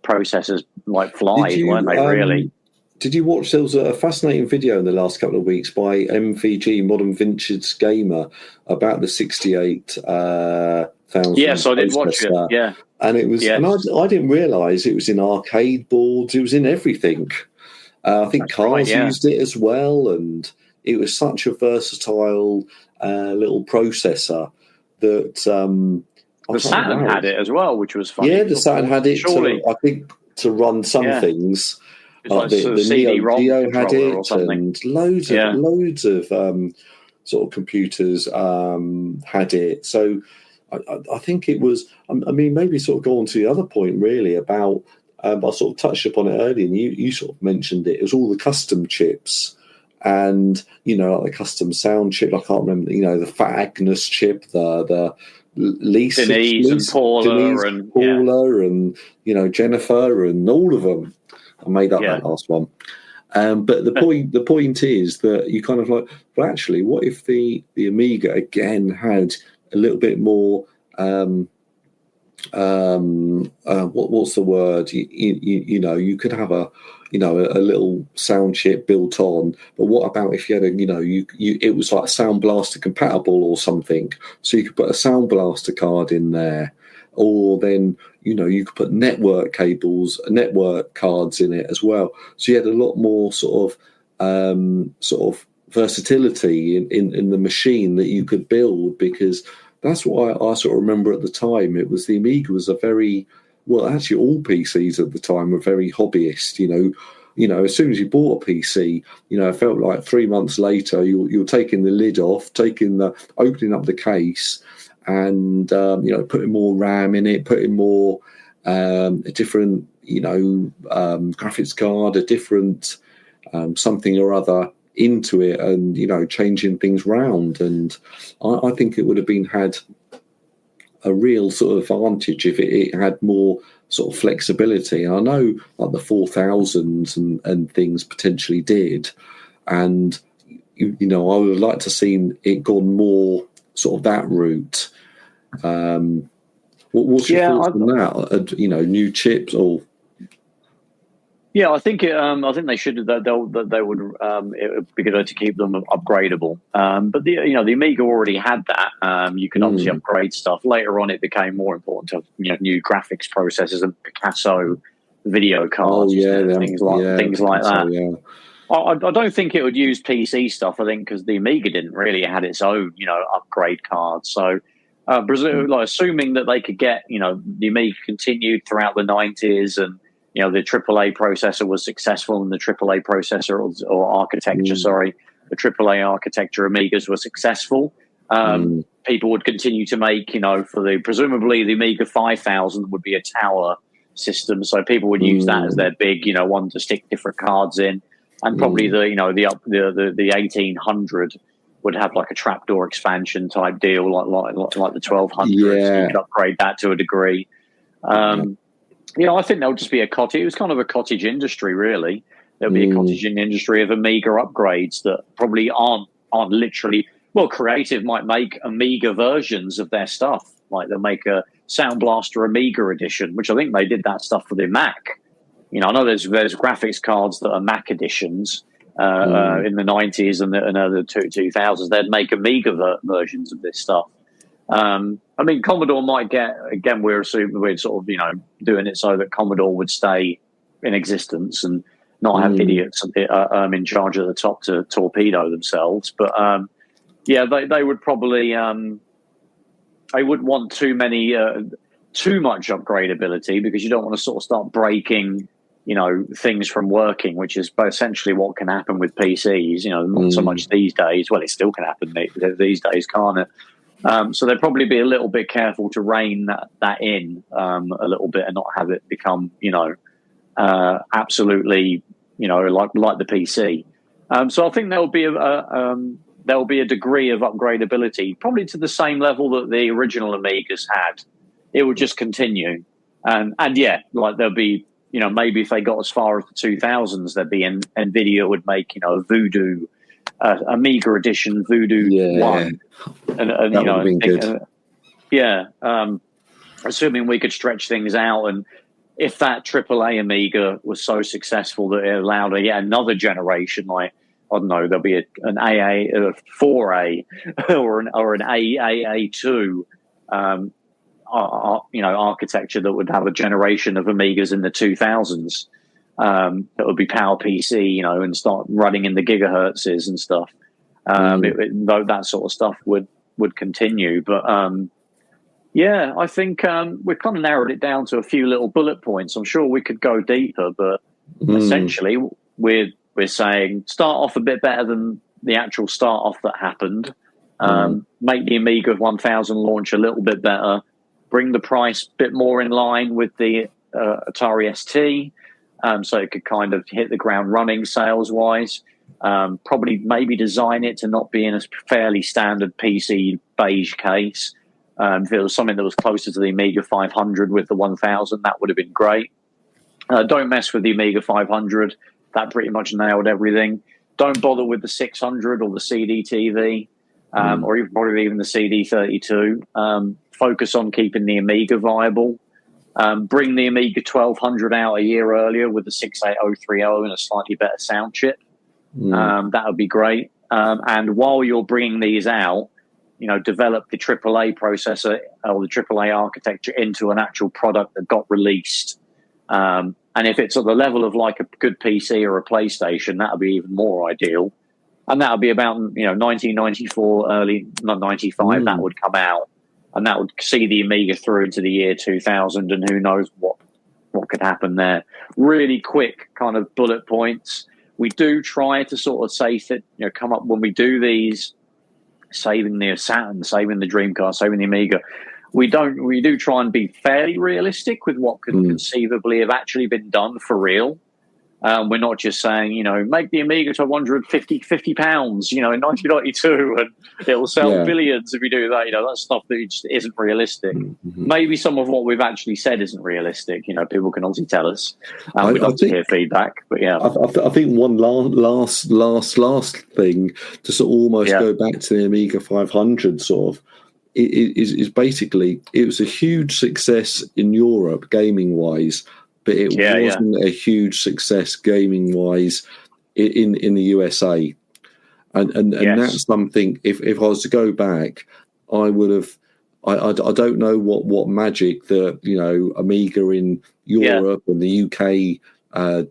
processors like flies, weren't they? Really? Did you watch? There was a fascinating video in the last couple of weeks by MVG, Modern Vintage Gamer, about the 68,000. Yes, I did watch it. Yeah, and it was, and I didn't realise it was in arcade boards. It was in everything. I think cars used it as well, and it was such a versatile little processor that the Saturn had it as well, which was funny. Yeah, the Saturn had it. I think to run some things. Like the CD-ROM Neo had it, and loads of sort of computers had it. So I think it was. I mean, maybe sort of go on to the other point really about. I sort of touched upon it earlier, and you sort of mentioned it. It was all the custom chips, and like the custom sound chip. I can't remember. The Fat Agnes chip, the Lisa, Denise and Paula, and Jennifer, and all of them. I made up that last one. But the point is that you kind of like, well, actually, what if the Amiga again had a little bit more what's the word? You could have a little sound chip built on, but what about if you had it was like Sound Blaster compatible or something, so you could put a Sound Blaster card in there, or then you could put network cards in it as well, so you had a lot more sort of versatility in the machine that you could build, because that's what I sort of remember at the time. It was the Amiga was a very, well, actually all PCs at the time were very hobbyist. As soon as you bought a PC, it felt like 3 months later you're taking the lid off, opening up the case, and putting more RAM in it, putting more a different graphics card, a different something or other into it, and changing things round. And I think it would have had a real sort of advantage if it had more sort of flexibility. And I know like the 4000s and things potentially did, and I would have liked to seen it gone more sort of that route. What's your thoughts on that? New chips or? Yeah, I think they should. They would. It would be good to keep them upgradable. But the Amiga already had that. You could obviously upgrade stuff. Later on, it became more important to have new graphics processors and Picasso video cards. Things like that. Yeah. I don't think it would use PC stuff. I think because the Amiga didn't really had its own upgrade cards. So assuming that they could get the Amiga continued throughout the 90s, and the AAA processor was successful, and the AAA processor or architecture, the AAA architecture Amigas were successful. People would continue to make, presumably the Amiga 5000 would be a tower system, so people would use that as their big, one to stick different cards in, and probably the 1800 would have like a trapdoor expansion type deal, like the 1200. So you could upgrade that to a degree. I think there'll just be it was kind of a cottage industry, really. There'll be a cottage industry of Amiga upgrades that probably aren't literally, Creative might make Amiga versions of their stuff. Like they'll make a Sound Blaster Amiga edition, which I think they did that stuff for the Mac. I know there's graphics cards that are Mac editions in the 90s and the 2000s. They'd make Amiga versions of this stuff. Commodore might get, again, we're assuming we're sort of, doing it so that Commodore would stay in existence and not have idiots in charge at the top to torpedo themselves. But, they would probably, they wouldn't want too many, too much upgradability, because you don't want to sort of start breaking, things from working, which is essentially what can happen with PCs. Not so much these days. Well, it still can happen these days, can't it? So they'd probably be a little bit careful to rein that in a little bit and not have it become, absolutely, like the PC. So I think there'll be a degree of upgradability, probably to the same level that the original Amigas had. It would just continue, and yeah, like there'll be, maybe if they got as far as the 2000s, there'd be NVIDIA would make, a Voodoo. Amiga edition Voodoo 1, and that would have been good. Assuming we could stretch things out, and if that AAA Amiga was so successful that it allowed another generation, like, I don't know, there'll be an AA 4A or an AAA2, architecture that would have a generation of Amigas in the 2000s. That would be PowerPC, and start running in the gigahertzes and stuff. That sort of stuff would continue. But I think we've kind of narrowed it down to a few little bullet points. I'm sure we could go deeper, but essentially we're saying start off a bit better than the actual start off that happened. Make the Amiga 1000 launch a little bit better. Bring the price a bit more in line with the Atari ST. So it could kind of hit the ground running sales-wise. Probably maybe design it to not be in a fairly standard PC beige case. If it was something that was closer to the Amiga 500 with the 1000, that would have been great. Don't mess with the Amiga 500. That pretty much nailed everything. Don't bother with the 600 or the CDTV, or even probably even the CD32. Focus on keeping the Amiga viable. Bring the Amiga 1200 out a year earlier with the 68030 and a slightly better sound chip. That would be great. And while you're bringing these out, develop the AAA processor or the AAA architecture into an actual product that got released. And if it's at the level of like a good PC or a PlayStation, that would be even more ideal. And that would be about 1994, early 95. That would come out. And that would see the Amiga through into the year 2000, and who knows what could happen there. Really quick kind of bullet points. We do try to sort of say that, come up when we do these, saving the Saturn, saving the Dreamcast, saving the Amiga. We do try and be fairly realistic with what could conceivably have actually been done for real. We're not just saying, make the Amiga to £150 in 1992 and it'll sell billions if you do that. That's stuff that just isn't realistic. Maybe some of what we've actually said isn't realistic. People can obviously tell us. We'd love to hear feedback. But yeah, I think one last thing to sort of almost go back to the Amiga 500 sort of is basically it was a huge success in Europe gaming wise. But it wasn't a huge success gaming wise in the USA, and that's something. If I was to go back, I would have. I don't know what magic the Amiga in Europe and the UK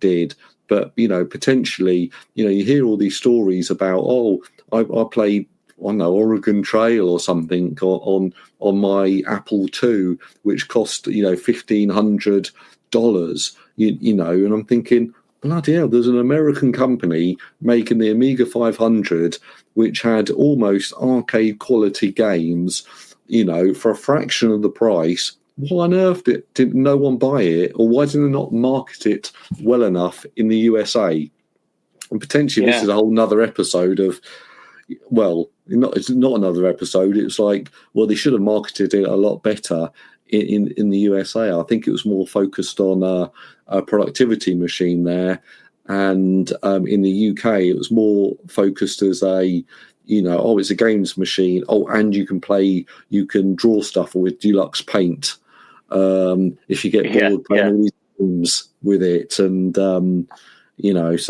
did, but potentially you hear all these stories about I played Oregon Trail or something on my Apple II, which cost $1,500. And I'm thinking, bloody hell, there's an American company making the Amiga 500, which had almost arcade quality games, for a fraction of the price. Why on earth did no one buy it, or why did they not market it well enough in the USA? And potentially this is a whole nother episode of, it's not another episode. It's like, they should have marketed it a lot better in the USA. I think it was more focused on a productivity machine there, and in the UK it was more focused as a it's a games machine. And you can draw stuff with deluxe paint if you get bored playing all these games with it, and so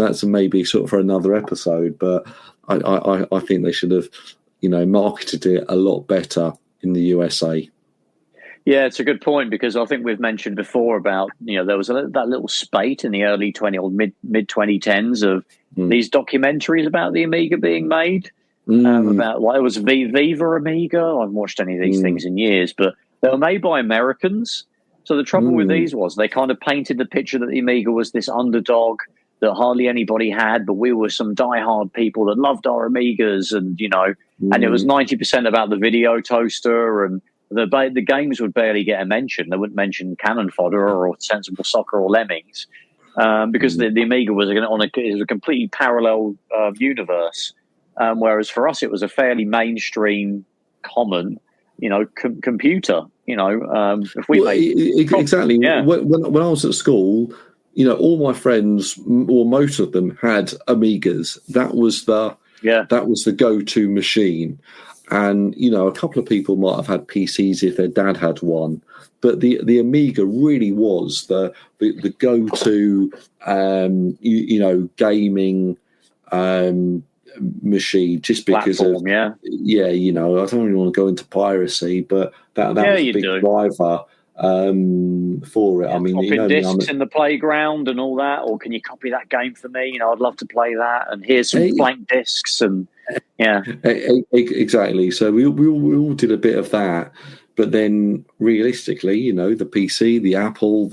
that's maybe sort of for another episode. But I think they should have marketed it a lot better in the USA. Yeah, it's a good point, because I think we've mentioned before about, there was that little spate in the early mid 2010s of these documentaries about the Amiga being made, about it was Viva Amiga. I haven't watched any of these things in years, but They were made by Americans. So the trouble with these was they kind of painted the picture that the Amiga was this underdog that hardly anybody had, but we were some diehard people that loved our Amigas, and and it was 90% about the video toaster, and the games would barely get a mention. They wouldn't mention Cannon Fodder or Sensible Soccer or Lemmings, because the Amiga was a completely parallel universe, whereas for us it was a fairly mainstream, common, computer. If we exactly. Yeah. When I was at school, all my friends, or most of them, had Amigas. That was the go-to machine. And a couple of people might have had PCs if their dad had one, but the Amiga really was the go-to gaming machine, just because platform, I don't really want to go into piracy, but that was a big driver for it. I mean, copying discs in the playground and all that, or can you copy that game for me? I'd love to play that, and here's some blank discs, and exactly. So we all did a bit of that, but then realistically, the PC, the Apple,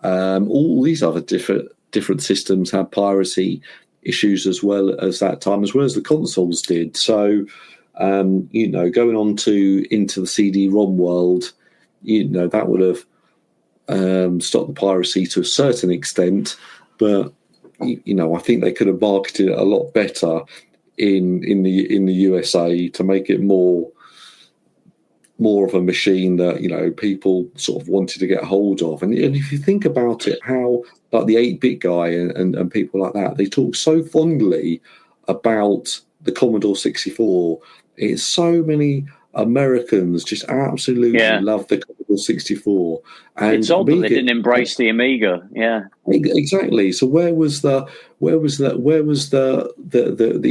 all these other different systems had piracy issues as well as that time, as well as the consoles did. So going on into the CD-ROM world, that would have stopped the piracy to a certain extent, but I think they could have marketed it a lot better in the USA to make it more of a machine that people sort of wanted to get hold of. And if you think about it, how like the 8-bit guy and people like that, they talk so fondly about the Commodore 64. It's so many Americans just absolutely love the Commodore 64. And it's odd that they didn't embrace the Amiga. Yeah, exactly. So where was the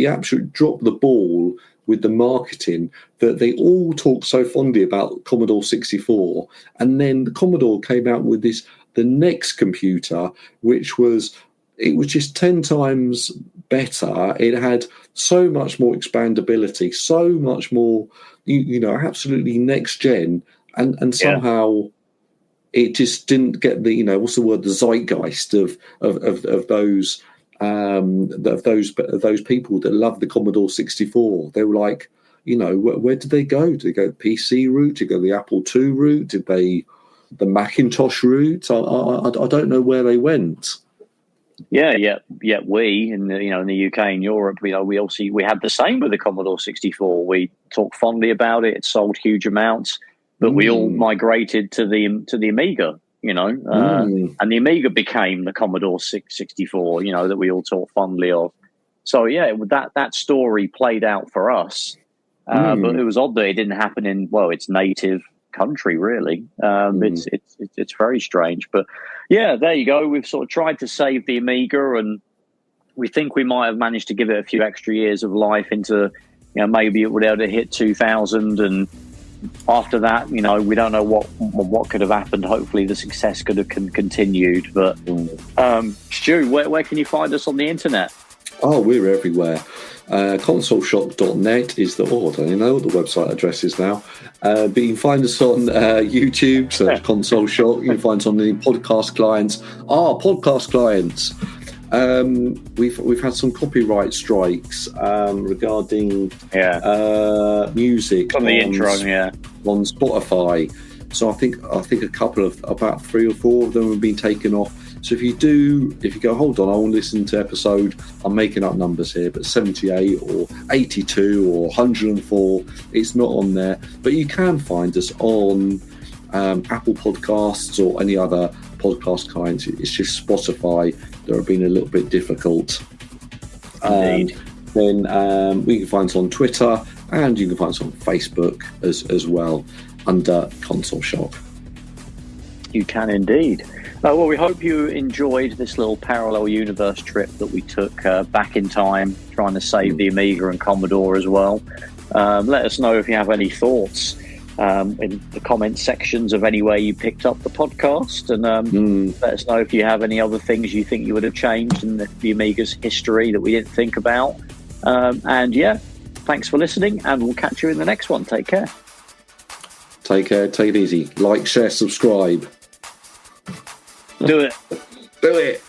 absolute drop the ball with the marketing, that they all talk so fondly about Commodore 64, and then the Commodore came out with the next computer, which was just 10 times better. It had so much more expandability, so much more, absolutely next gen, and somehow it just didn't get the, what's the word, the zeitgeist of those those people that loved the Commodore 64. They were like, where did they go? Did they go the PC route? Did they go the Apple II route? Did they the Macintosh route? I don't know where they went. Yeah. We in the UK and Europe, we had the same with the Commodore 64. We talked fondly about it. It sold huge amounts, but we all migrated to the Amiga. And the Amiga became the Commodore 64. That we all talk fondly of. So that story played out for us, but it was odd that it didn't happen in its native country. Really, it's very strange. But there you go. We've sort of tried to save the Amiga, and we think we might have managed to give it a few extra years of life into, maybe it would have hit 2000 and. After that, we don't know what could have happened. Hopefully, the success could have continued. But Stu, where can you find us on the internet? Oh, we're everywhere. ConsoleShock.net is I don't even know what the website address is now. But you can find us on YouTube, search Console Shock. You can find us on the podcast clients. Podcast clients. We've had some copyright strikes regarding music on the intro, on Spotify. So I think a couple of about 3 or 4 of them have been taken off. So if you go, hold on, I want to listen to episode, I'm making up numbers here, but 78 or 82 or 104, it's not on there. But you can find us on Apple Podcasts or any other podcast clients. It's just Spotify that have been a little bit difficult. Then we can find us on Twitter, and you can find us on Facebook as well under Console Shock. You can indeed. Well, we hope you enjoyed this little parallel universe trip that we took back in time, trying to save the Amiga and Commodore as well. Let us know if you have any thoughts in the comment sections of anywhere you picked up the podcast, and let us know if you have any other things you think you would have changed in the Amiga's history that we didn't think about. Thanks for listening, and we'll catch you in the next one. Take care. Take care. Take it easy. Like, share, subscribe. Do it. Do it.